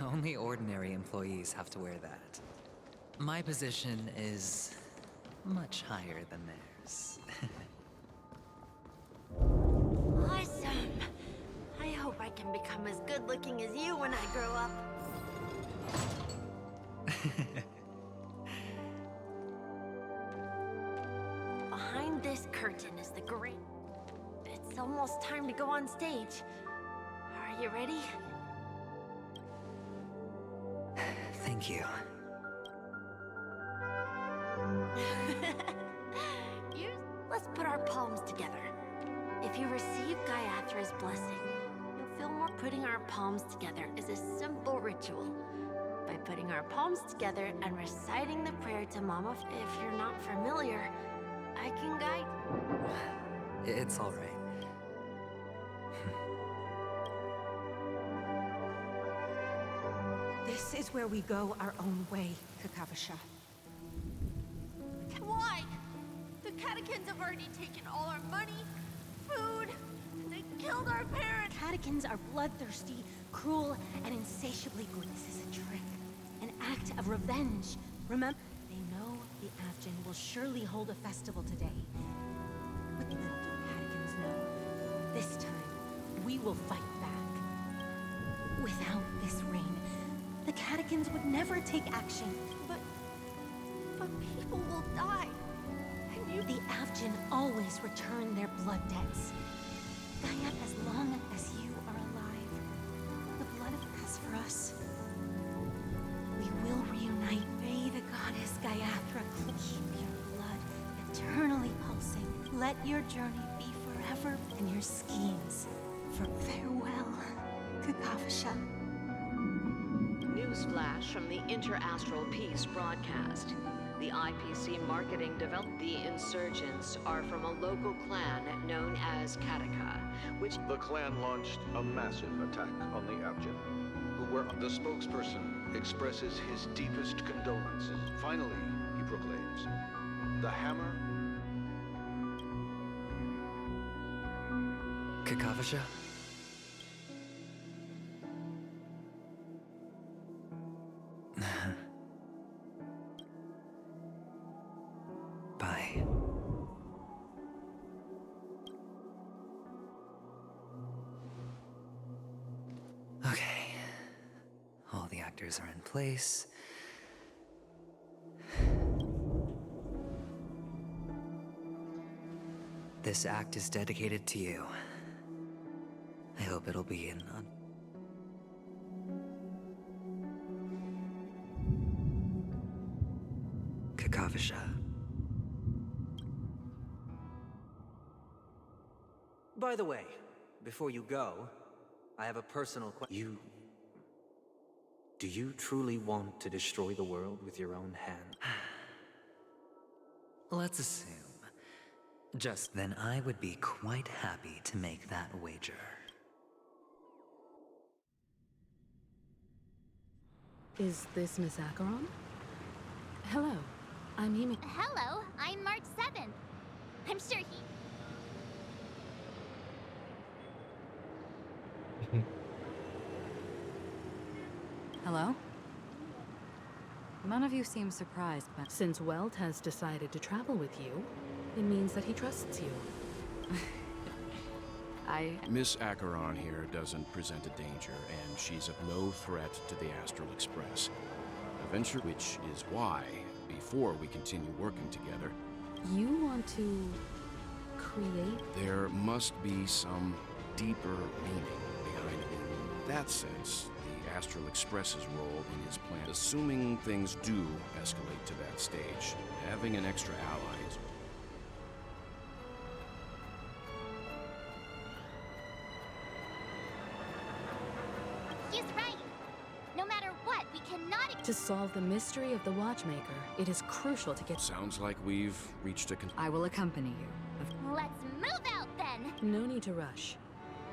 Only ordinary employees have to wear that. My position is much higher than theirs. Awesome. I hope I can become as good looking as you when I grow up. Behind this curtain is the great... It's almost time to go on stage. Are you ready? Thank you. Let's put our palms together. If you receive Gaiathra's blessing, you'll feel more. Putting our palms together is a simple ritual. By putting our palms together and reciting the prayer to Mama, if you're not familiar, I can guide. It's all right. This is where we go our own way, Kakavasha. Why? The catechins have already taken all our money, food, and they killed our parents. Catechins are bloodthirsty, cruel, and insatiably good. This is a trick, an act of revenge. Remember, they know the Avgin will surely hold a festival today. But little do the catechins know, this time we will fight back. Without this rain, the catechins would never take action. But people will die. And you... The Avgin always return their blood debts. Gaia, as long as you are alive, the blood has for us. We will reunite. May the goddess Gaiathra keep your blood eternally pulsing. Let your journey be forever and your schemes for farewell, Kakavasha. Newsflash from the Interastral Peace broadcast. The IPC marketing developed. The insurgents are from a local clan known as Kataka, which... The clan launched a massive attack on the Avgin, who were... The spokesperson expresses his deepest condolences. Finally, he proclaims, the hammer... Kakavasha? Bye. Okay. All the actors are in place. This act is dedicated to you. I hope it'll be in on... Kakavasha. By the way, before you go, I have a personal question. Do you truly want to destroy the world with your own hand? Let's assume. Just then I would be quite happy to make that wager. Is this Miss Acheron? Hello, I'm Emi. Hello, I'm March 7th. I'm sure he... Hello? None of you seem surprised, but... Since Welt has decided to travel with you, it means that he trusts you. Miss Acheron here doesn't present a danger, and she's of no threat to the Astral Express. Adventure, which is why, before we continue working together... You want to... create... There must be some deeper meaning behind it. In that sense, the Astral Express's role in his plan, assuming things do escalate to that stage, having an extra ally is... He's right. No matter what, we cannot... To solve the mystery of the Watchmaker, it is crucial to get... Sounds like we've reached a... I will accompany you. Let's move out then! No need to rush.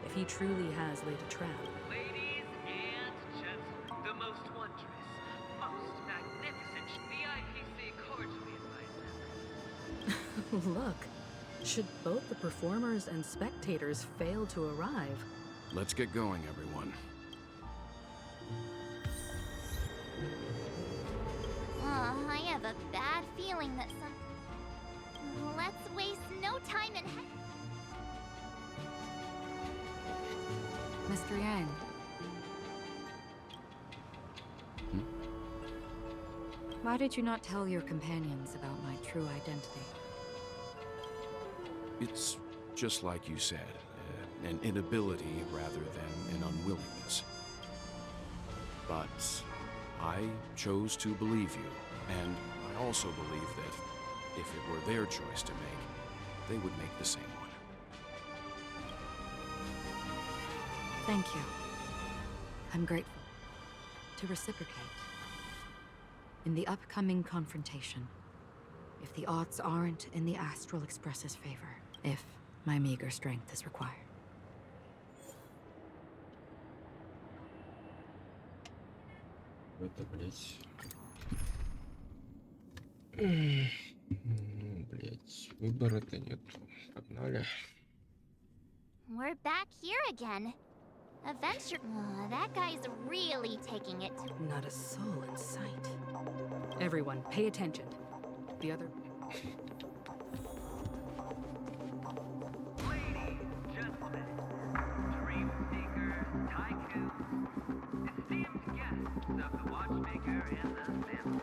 If he truly has laid a trap. Ladies and gentlemen, the most wondrous, most magnificent, the IPC cordially invites. Look, should both the performers and spectators fail to arrive... Let's get going, everyone. I have a bad feeling that some... Let's waste no time in... Mr. Yang. Why did you not tell your companions about my true identity? It's just like you said, an inability rather than an unwillingness. But I chose to believe you, and I also believe that if it were their choice to make, they would make the same one. Thank you. I'm grateful. To reciprocate. In the upcoming confrontation, if the odds aren't in the Astral Express's favor, if my meager strength is required. Это, блять. Блять, выбора-то нет. Погнали. We're back here again. Adventure... that guy's really taking it. Not a soul in sight. Everyone, pay attention. The other... Ladies, gentlemen, dream seekers, tycoons, esteemed guests of the Watchmaker and the Sims.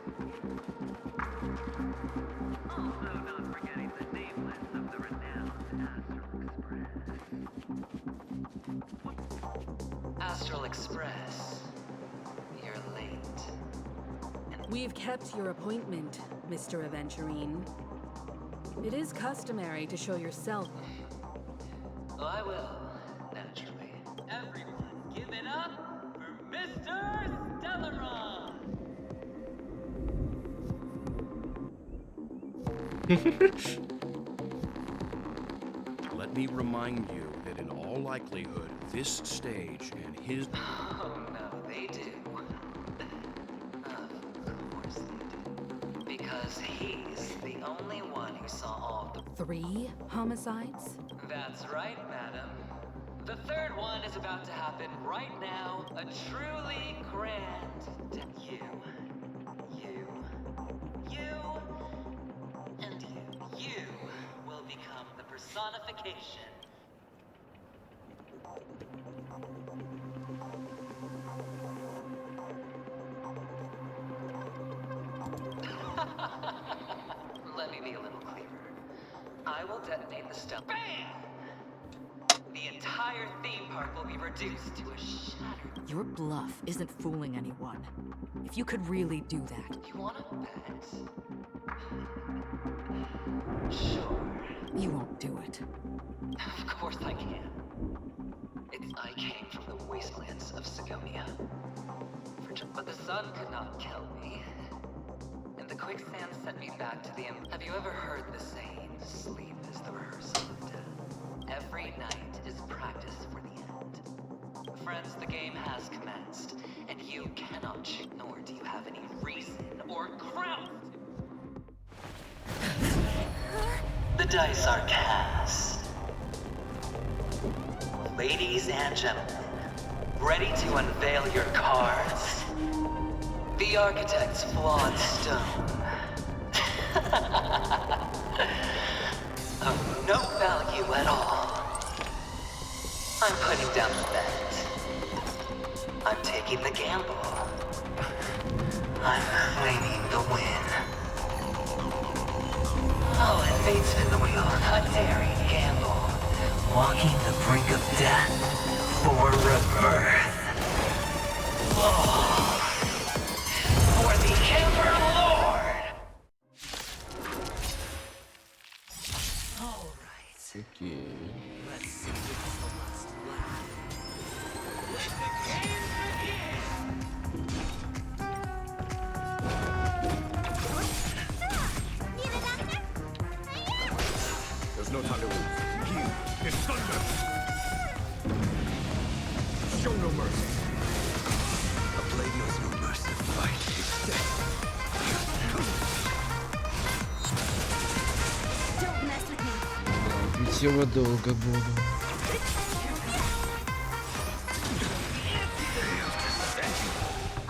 Also not forgetting the nameless of the renowned Astral Express. You're late. We've kept your appointment, Mr. Aventurine. It is customary to show yourself. Oh, I will, naturally. Everyone, give it up for Mr. Stellaron! Let me remind you that in all likelihood, this stage and his... Oh, no, they do. Of course they do. Because he's the only one who saw all of the... 3 homicides? That's right, madam. The third one is about to happen right now. A truly grand... You, and you. You will become the personification. Let me be a little clearer. I will detonate the stone. BAM! The entire theme park will be reduced to a shattered... Your bluff isn't fooling anyone. If you could really do that... You wanna bet? Sure. You won't do it. Of course I can. I came from the wastelands of Sigonia. But the sun could not kill me. And the quicksand sent me back to the... Have you ever heard the saying, sleep is the rehearsal of death? Every night is practice for the end. Friends, the game has commenced, and you cannot choose, nor do you have any reason or ground. The dice are cast. Ladies and gentlemen, ready to unveil your cards? The architect's flawed stone. Of no value at all. I'm putting down the bet. I'm taking the gamble. I'm claiming the win. Oh, and fate spin the wheel. A daring gamble. Walking the brink of death for rebirth. Oh. For the Emperor Lord! Alright. Okay. Let's see what's the last laugh. There's no time to lose. Here is thunder! Show no mercy. A blade knows no mercy. Fight is death. Don't mess with me. Ведь его долго буду.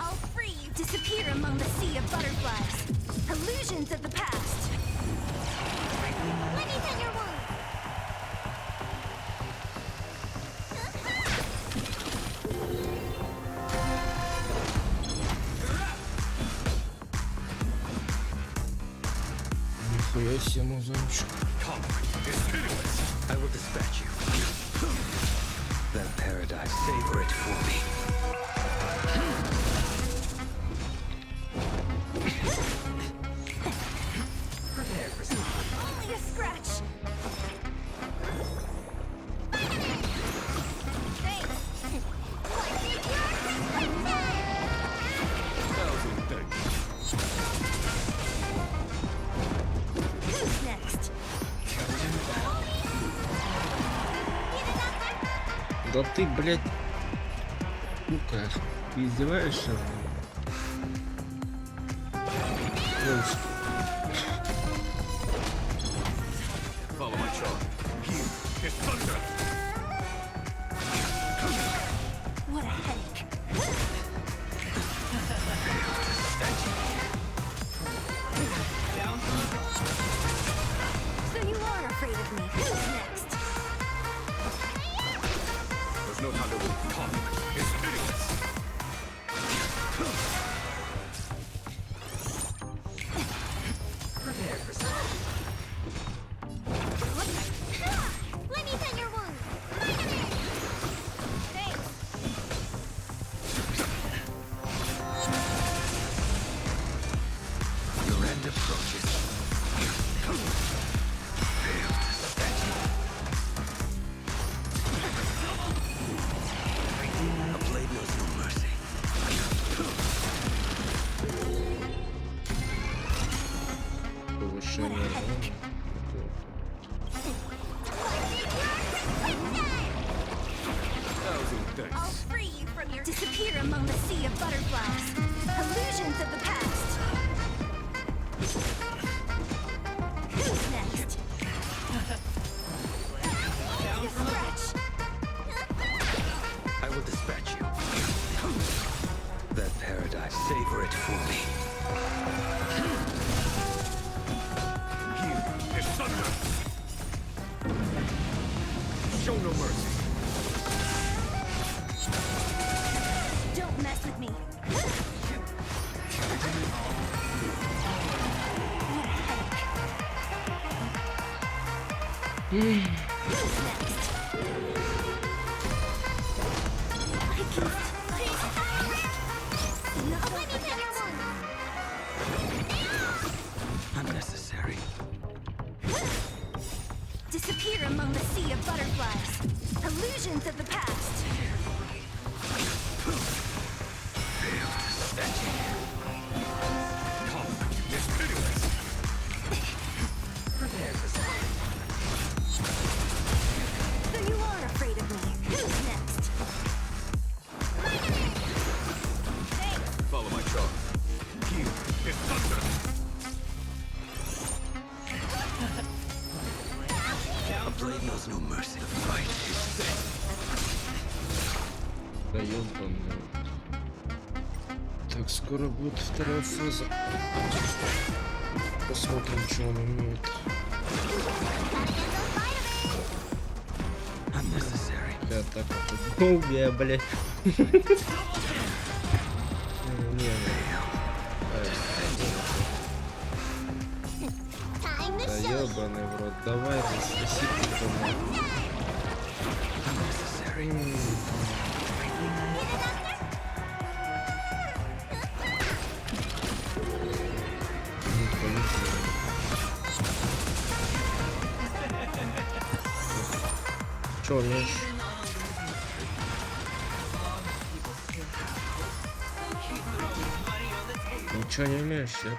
I'll free you. Disappear among the sea of butterflies. Illusions of the past. Let me tend your wound. Нихуя себе музончик. I will dispatch you. Then paradise, savor it for me. Prepare for something. Only a scratch. Who's next? Да ты, блядь. Ну-ка, ты издеваешься? Follow my charm. Here is thunder. What a headache. So you are afraid of me. Who's next? There's no time to lose. Come. It's hideous. Prepare for something. Let me tend your wound. Thanks. Your end approaches. Fail to stand. A blade knows no mercy. Повышение. I'll free you from your... Disappear among the sea of butterflies. Illusions of the past. Who's next? A scratch. I will dispatch you. That paradise, savor it for me. Here is thunder. Show no mercy. Don't mess with me. Who's next? Unnecessary. Disappear among the sea of butterflies. Illusions of the past. Fail to stand. Come, it's Так, скоро будет вторая фаза. Посмотрим, что он умеет. Я так долгая, блядь. Да ёбаный в рот, давай рассоси Чё умеешь? Ничего не умеешь, я понял.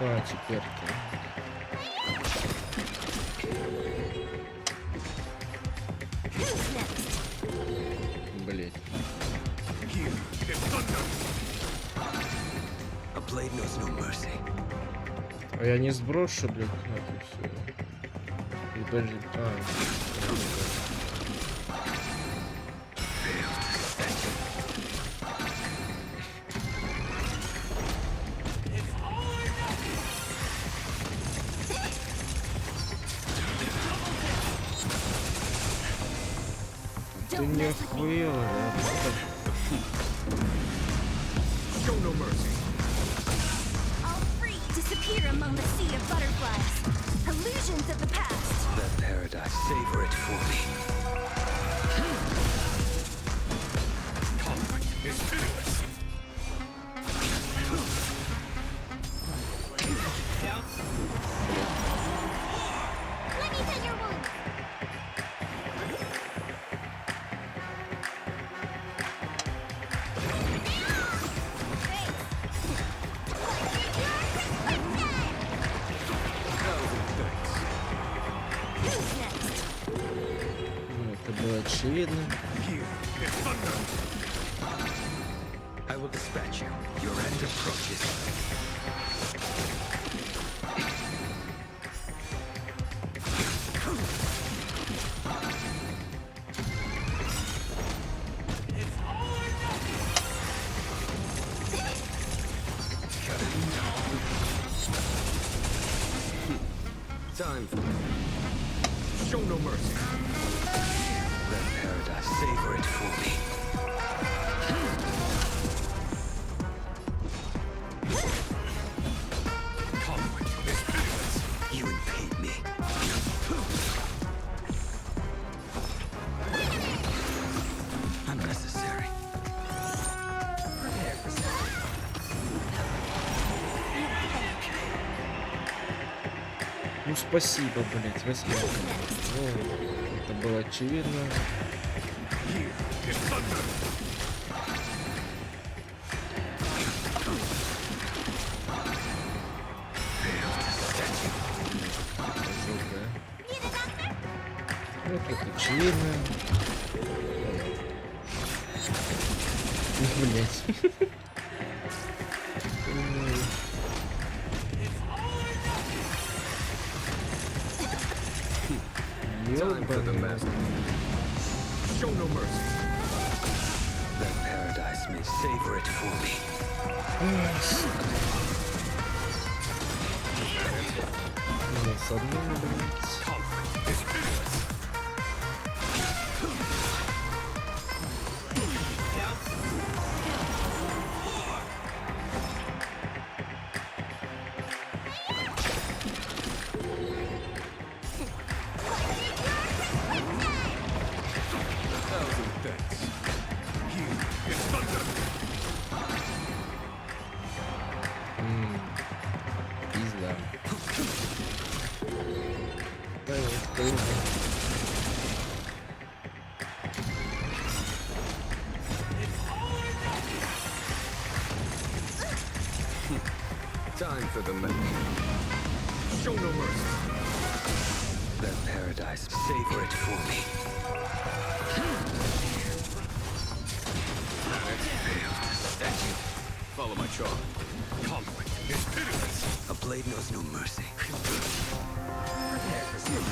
А, теперь-то. Блять. А я не сброшу, блядь, это все. И подожди. Ты не охуела, да? Disappear among the sea of butterflies. Illusions of the past. That paradise, savor it for me. Comfort is pitiless. Let me tend your wounds. Это было очевидно. I will dispatch you. Your end approaches. Time for show no mercy. That paradise, savor it for me. Comfort is pitiless. You impede me. Unnecessary. Prepare for Ну спасибо, блять, возьми. Ну, это было очевидно. Вот это очевидно. Блять. Time for the master. Show no mercy. That paradise may savor it for me. С одной, блядь. Пизда. Да, это уже. Time for the men. Show no mercy. That paradise, savor it for me. Let's fail to statue. Follow my charm. Conflict is pitiless. blade knows no mercy. Prepare for something.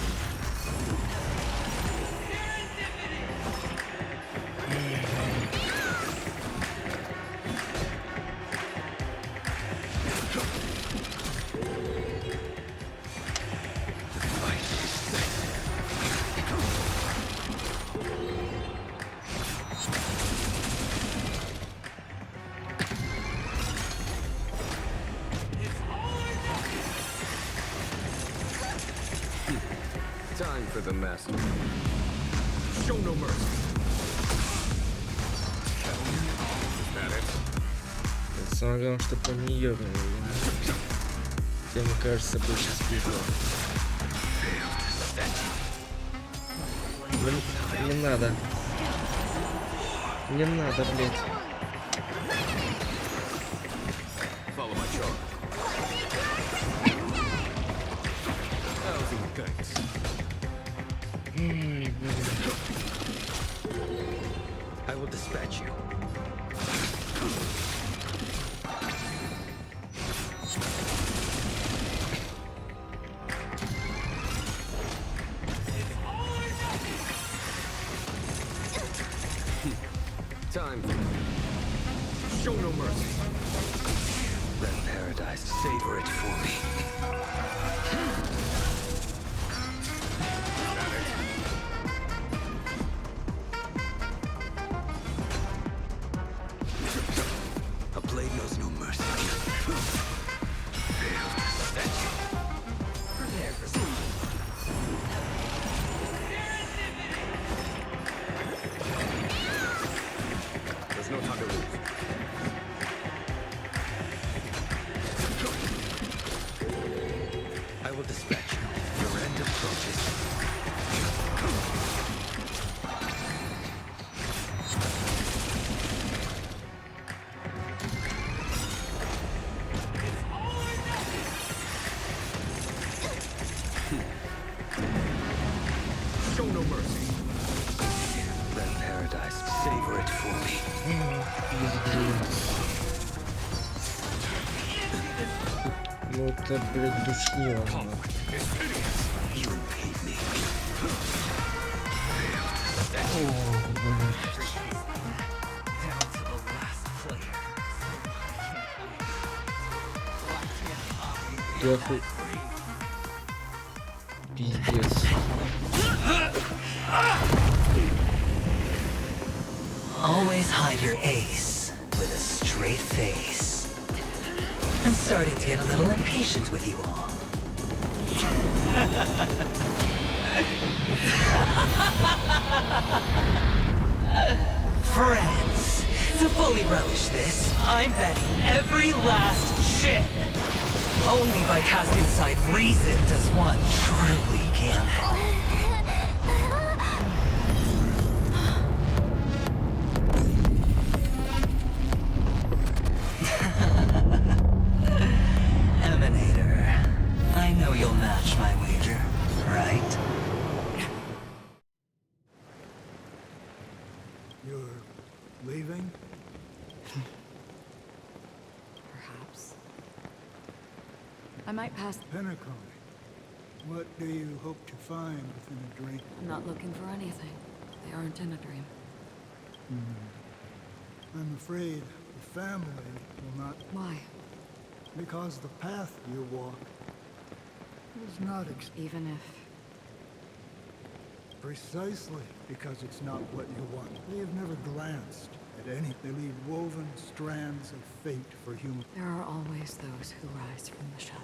Time for the master. Show no mercy. Is that it? Самое главное, что по нее, тебе, мне кажется, больше спидло. Блин, не надо. Не надо, блядь. Follow my charge. Thousand thanks. I will dispatch you. Time. Show no mercy. Let paradise savor it for me. A blade knows no mercy. Prepare for something. There's no time to lose. I will dispatch you. Your end approaches. Show no mercy. Let paradise savor it for me. Ну это, блядь, душнило. You impede me. О, блядь. Ты охуй... Пиздец. Always hide your ace with a straight face. I'm starting to get a little impatient with you all. Friends, to fully relish this, I'm betting every last chip. Only by casting aside reason does one truly gamble. Emanator, I know you'll match my wager, right? You're leaving? Perhaps. I might pass. Pinnacle. What do you hope to find within a dream? I'm not looking for anything. They aren't in a dream. I'm afraid the family will not... Why? Because the path you walk is not even if... Precisely because it's not what you want. They have never glanced at any. They leave woven strands of fate for human. There are always those who rise from the shadow.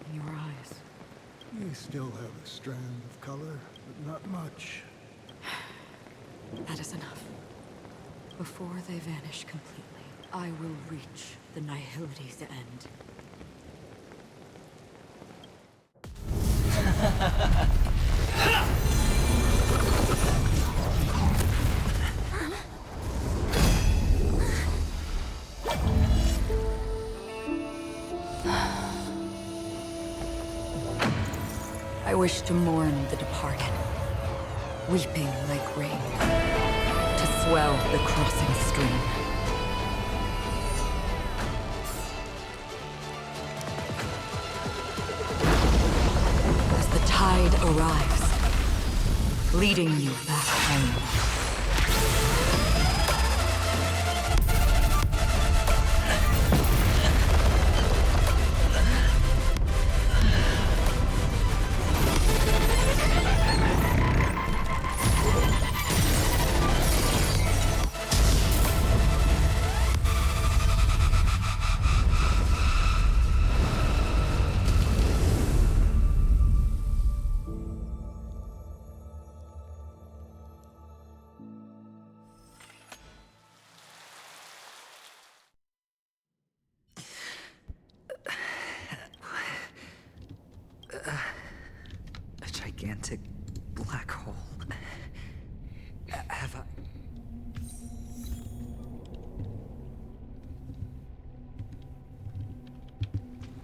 In your eyes. You still have a strand of color, but not much. That is enough. Before they vanish completely, I will reach the nihility's end. I wish to mourn the departed, weeping like rain, to swell the crossing stream. arrives, leading you back home. A gigantic black hole. Have I...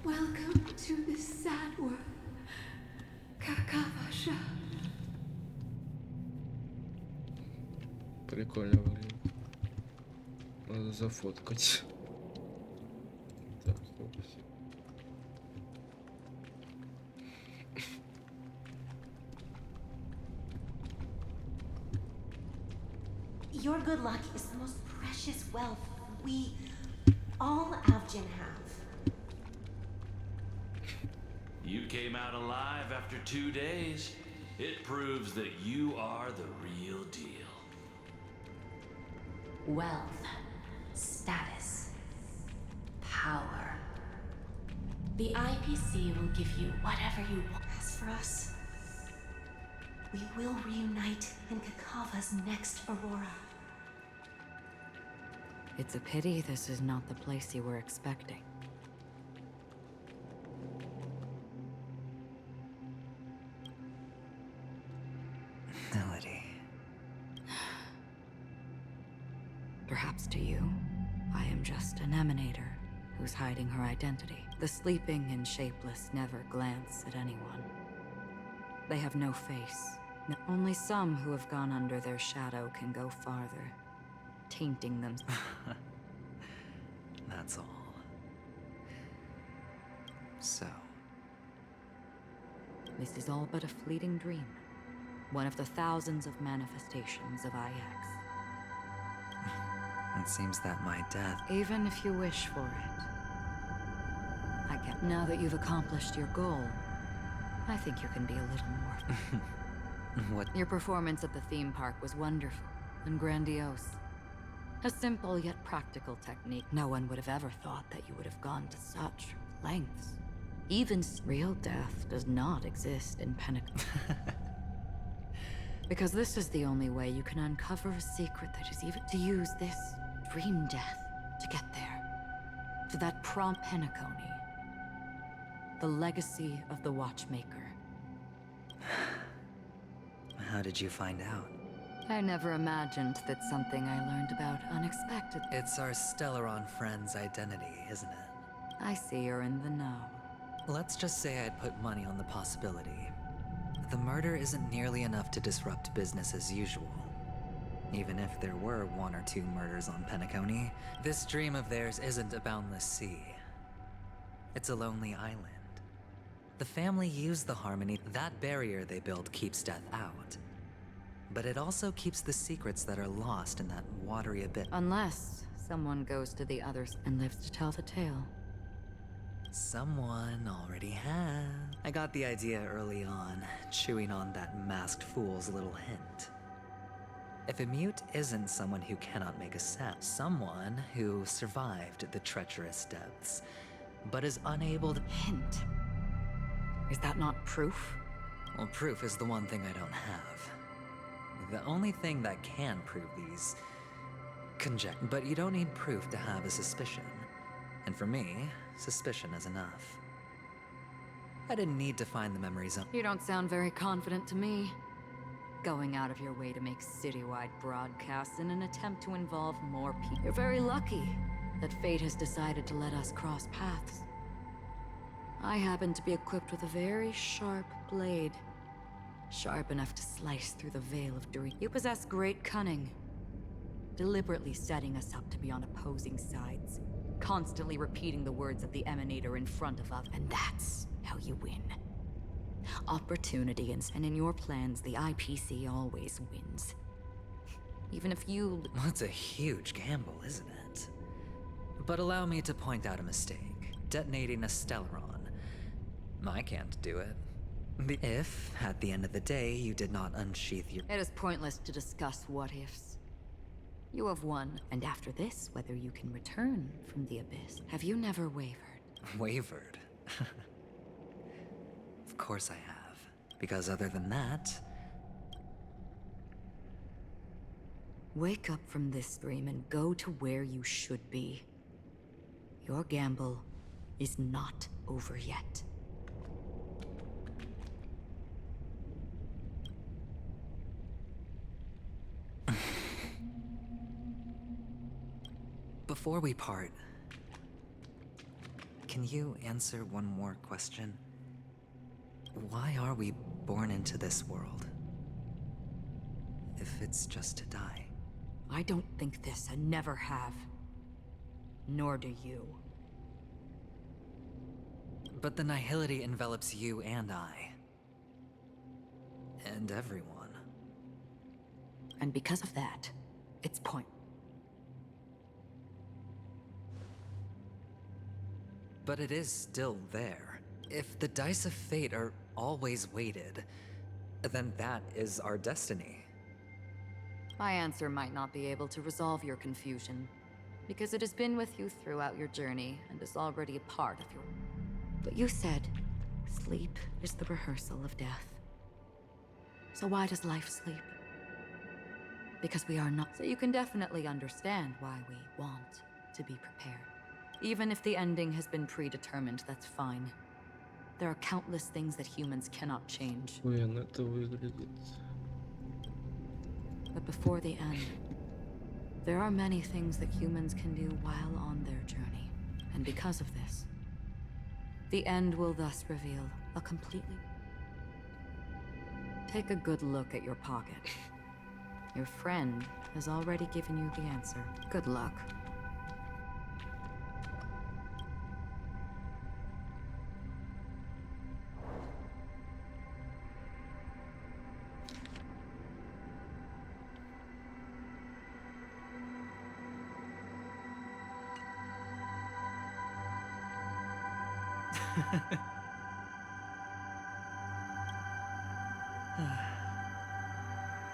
Welcome to this sad world, Kakavasha. Прикольно выглядит. Надо зафоткать. Так, стоп. Your good luck is the most precious wealth we, all Avgin have. You came out alive after 2 days. It proves that you are the real deal. Wealth, status, power. The IPC will give you whatever you want. As for us, we will reunite in Kakava's next Aurora. It's a pity this is not the place you were expecting. Melody. Perhaps to you, I am just an emanator who's hiding her identity. The sleeping and shapeless never glance at anyone. They have no face. Only some who have gone under their shadow can go farther, tainting them. That's all. So... This is all but a fleeting dream. One of the thousands of manifestations of IX. It seems that my death... Even if you wish for it. I can't. Now that you've accomplished your goal, I think you can be a little more... What? Your performance at the theme park was wonderful and grandiose. A simple yet practical technique. No one would have ever thought that you would have gone to such lengths. Even real death does not exist in Pinnacle. Because this is the only way you can uncover a secret that is even to use this dream death to get there. To that prompt Penacony. The legacy of the Watchmaker. How did you find out? I never imagined that something I learned about unexpected. It's our Stellaron friend's identity, isn't it? I see you're in the know. Let's just say I'd put money on the possibility. The murder isn't nearly enough to disrupt business as usual. Even if there were 1 or 2 murders on Penacony, this dream of theirs isn't a boundless sea. It's a lonely island. The family used the harmony. That barrier they built keeps death out. But it also keeps the secrets that are lost in that watery abyss. Unless someone goes to the others and lives to tell the tale. Someone already has. I got the idea early on, chewing on that masked fool's little hint. If a mute isn't someone who cannot make a sound, someone who survived the treacherous depths, but is unable to... Hint? Is that not proof? Well, proof is the one thing I don't have. The only thing that can prove these... But you don't need proof to have a suspicion. And for me, suspicion is enough. I didn't need to find the memories of... You don't sound very confident to me. Going out of your way to make citywide broadcasts in an attempt to involve more people. You're very lucky that fate has decided to let us cross paths. I happen to be equipped with a very sharp blade. Sharp enough to slice through the veil of dream. You possess great cunning. Deliberately setting us up to be on opposing sides. Constantly repeating the words of the Emanator in front of us. And that's how you win. opportunity, and in your plans, the IPC always wins. Even if you... Well, it's a huge gamble, isn't it? But allow me to point out a mistake. Detonating a Stellaron. I can't do it. If, at the end of the day, you did not unsheath your... It is pointless to discuss what-ifs. You have won, and after this, whether you can return from the abyss, have you never wavered? Wavered? Of course I have. Because other than that... Wake up from this dream and go to where you should be. Your gamble is not over yet. Before we part, can you answer one more question? Why are we born into this world? If it's just to die. I don't think this, and never have. Nor do you. But the nihility envelops you and I. And everyone. And because of that, it's point. But it is still there. If the dice of fate are always weighted, then that is our destiny. My answer might not be able to resolve your confusion, because it has been with you throughout your journey and is already a part of your... But you said, sleep is the rehearsal of death. So why does life sleep? Because we are not... So you can definitely understand why we want to be prepared. Even if the ending has been predetermined, that's fine. There are countless things that humans cannot change. But before the end, there are many things that humans can do while on their journey. And because of this, the end will thus reveal a completely... Take a good look at your pocket. Your friend has already given you the answer. Good luck.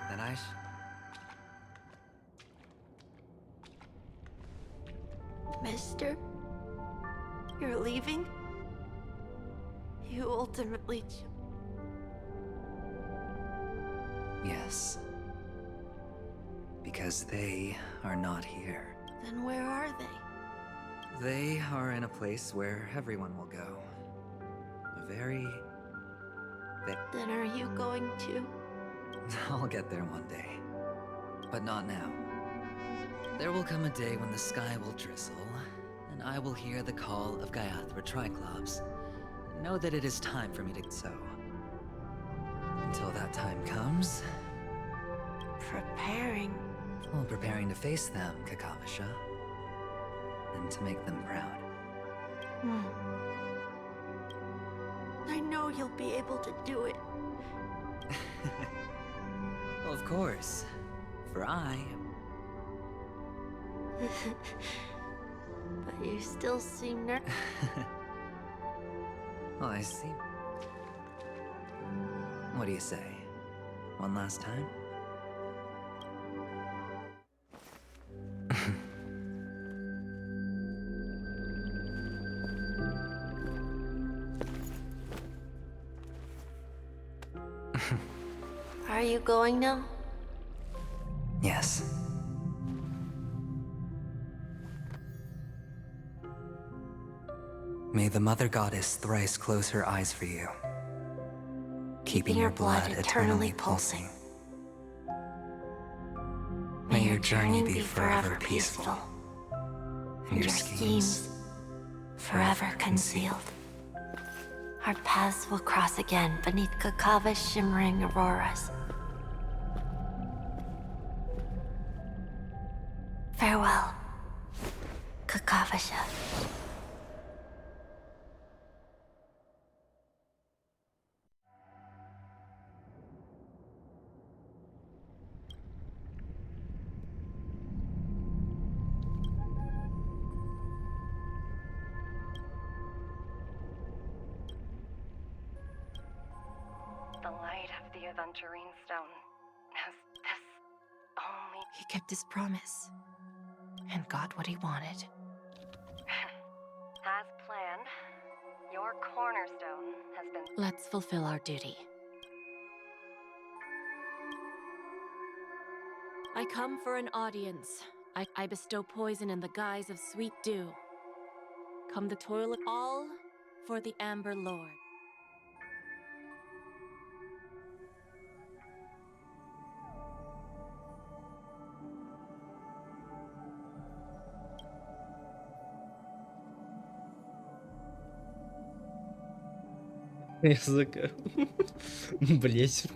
Then I Mister, you're leaving? You ultimately... Yes. Because they are not here. Then where are they? They are in a place where everyone will go. A very... Then are you going to? I'll get there one day. But not now. There will come a day when the sky will drizzle, and I will hear the call of Gaiathra Triclops. Know that it is time for me to so. Until that time comes... Preparing? Well, preparing to face them, Kakavasha. And to make them proud. I know you'll be able to do it. Well, of course. For I am... But you still seem nervous. Oh, I see. What do you say? One last time? Are you going now? Yes. May the Mother Goddess thrice close her eyes for you, keeping your blood eternally pulsing. May your journey be forever peaceful, and your schemes forever concealed. Our paths will cross again beneath Kakava's shimmering auroras. Farewell, Kakavasha. the light of the Avantürin stone. As this only... He kept his promise and got what he wanted. As planned, your cornerstone has been... Let's fulfill our duty. I come for an audience. I bestow poison in the guise of sweet dew. Come the toil of all for the Amber Lord. Языка. Блять.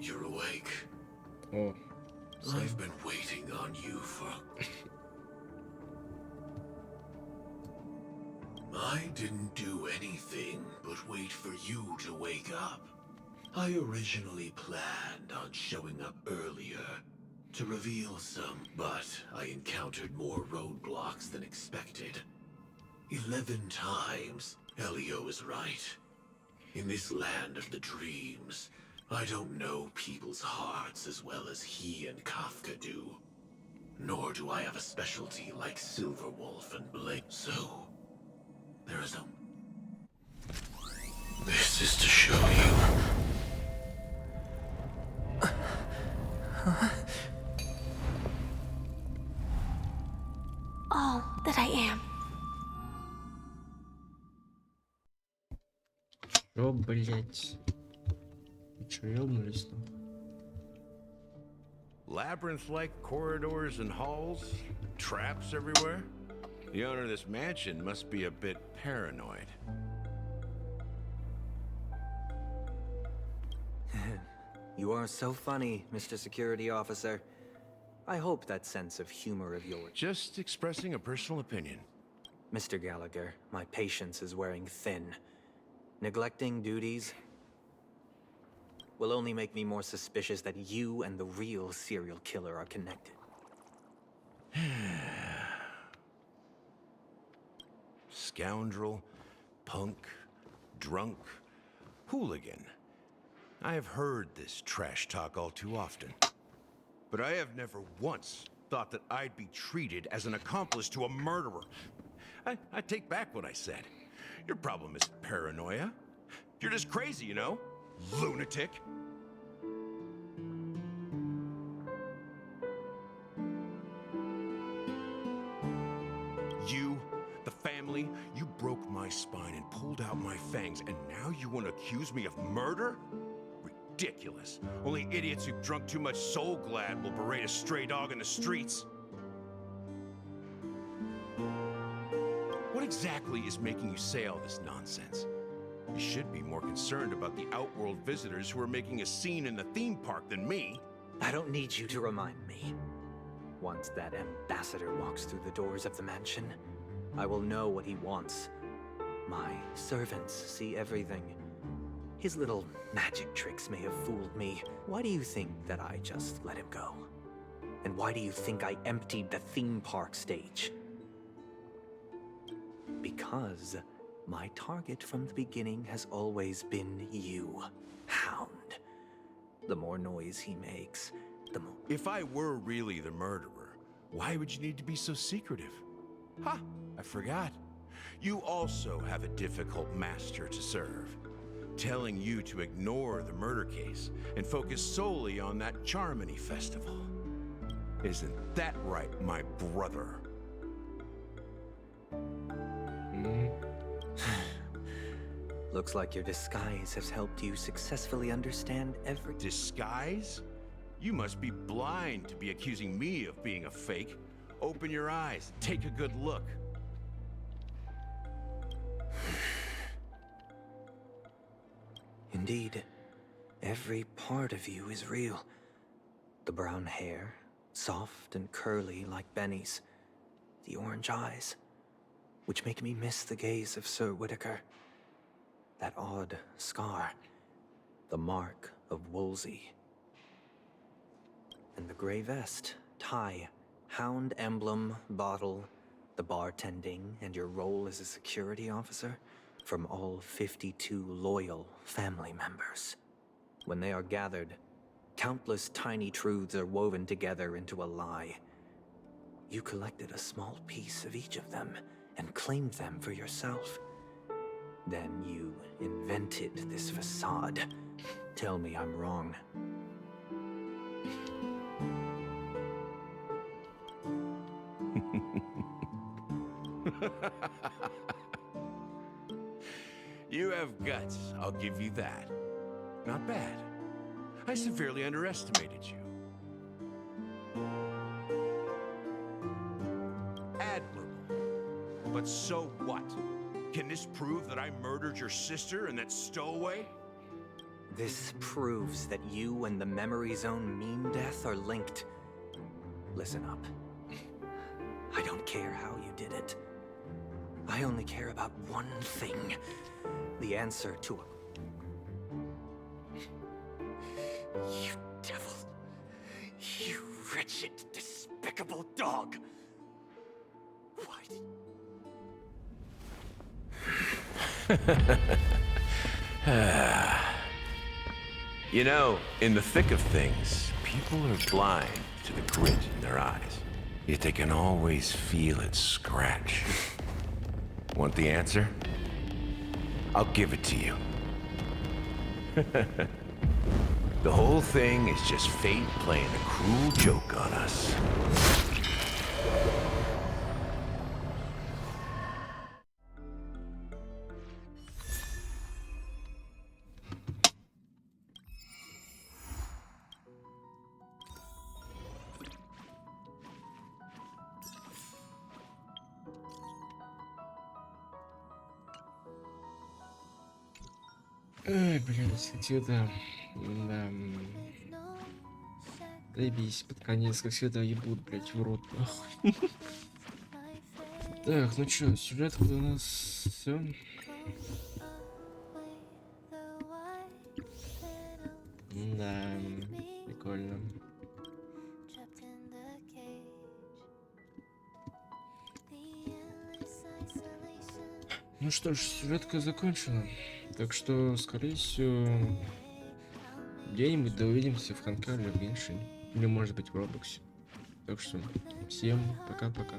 You're awake. Oh. I've been waiting on you for... I didn't do anything but wait for you to wake up. I originally planned on showing up earlier to reveal some, but I encountered more roadblocks than expected. 11 times. Elio is right. In this land of the dreams, I don't know people's hearts as well as he and Kafka do. Nor do I have a specialty like Silverwolf and Blake. So, there is no... This is to show you. All that I am. О, блять. Чё, ёбнулись там? Labyrinth-like corridors and halls, traps everywhere. The owner of this mansion must be a bit paranoid. You are so funny, Mr. Security Officer. I hope that sense of humor of yours... Just expressing a personal opinion. Mr. Gallagher, my patience is wearing thin. Neglecting duties will only make me more suspicious that you and the real serial killer are connected. Scoundrel, punk, drunk, hooligan. I have heard this trash talk all too often. But I have never once thought that I'd be treated as an accomplice to a murderer. I take back what I said. Your problem isn't paranoia. You're just crazy, you know? Lunatic. You, the family, you broke my spine and pulled out my fangs, and now you want to accuse me of murder? Ridiculous. Only idiots who've drunk too much Soul Glad will berate a stray dog in the streets. What exactly is making you say all this nonsense? You should be more concerned about the Outworld visitors who are making a scene in the theme park than me. I don't need you to remind me. Once that ambassador walks through the doors of the mansion, I will know what he wants. My servants see everything. His little magic tricks may have fooled me. Why do you think that I just let him go? And why do you think I emptied the theme park stage? Because my target from the beginning has always been you, Hound. The more noise he makes, the more... If I were really the murderer, why would you need to be so secretive? Ha! I forgot. You also have a difficult master to serve. Telling you to ignore the murder case and focus solely on that Charmony festival. Isn't that right, my brother? Looks like your disguise has helped you successfully understand every... Disguise? You must be blind to be accusing me of being a fake. Open your eyes, take a good look. Indeed, every part of you is real. The brown hair, soft and curly like Benny's. The orange eyes, which make me miss the gaze of Sir Whitaker. That odd scar, the mark of Wolsey. And the gray vest, tie, hound emblem, bottle, the bartending, and your role as a security officer from all 52 loyal family members. When they are gathered, countless tiny truths are woven together into a lie. You collected a small piece of each of them and claimed them for yourself. Then you invented this facade. Tell me I'm wrong. You have guts, I'll give you that. Not bad. I severely underestimated you. Admirable. But so what? Can this prove that I murdered your sister and that stowaway? This proves that you and the Memory Zone mean death are linked. Listen up. I don't care how you did it. I only care about one thing. The answer to a... You devil. You wretched, despicable dog. Why did... You know, in the thick of things, people are blind to the grit in their eyes. Yet they can always feel it scratch. Want the answer? I'll give it to you. The whole thing is just fate playing a cruel joke on us. Ай, блядь, как всегда. Да. Заебись, под конец, как всегда, ебут, блядь, в рот, нахуй. Так, ну чё, сюжетка у нас все. Да, прикольно. Ну что ж, сюжетка закончена. Так что, скорее всего, где-нибудь да увидимся в Honkai или в Геншине. Или может быть в Роблоксе. Так что, всем пока-пока.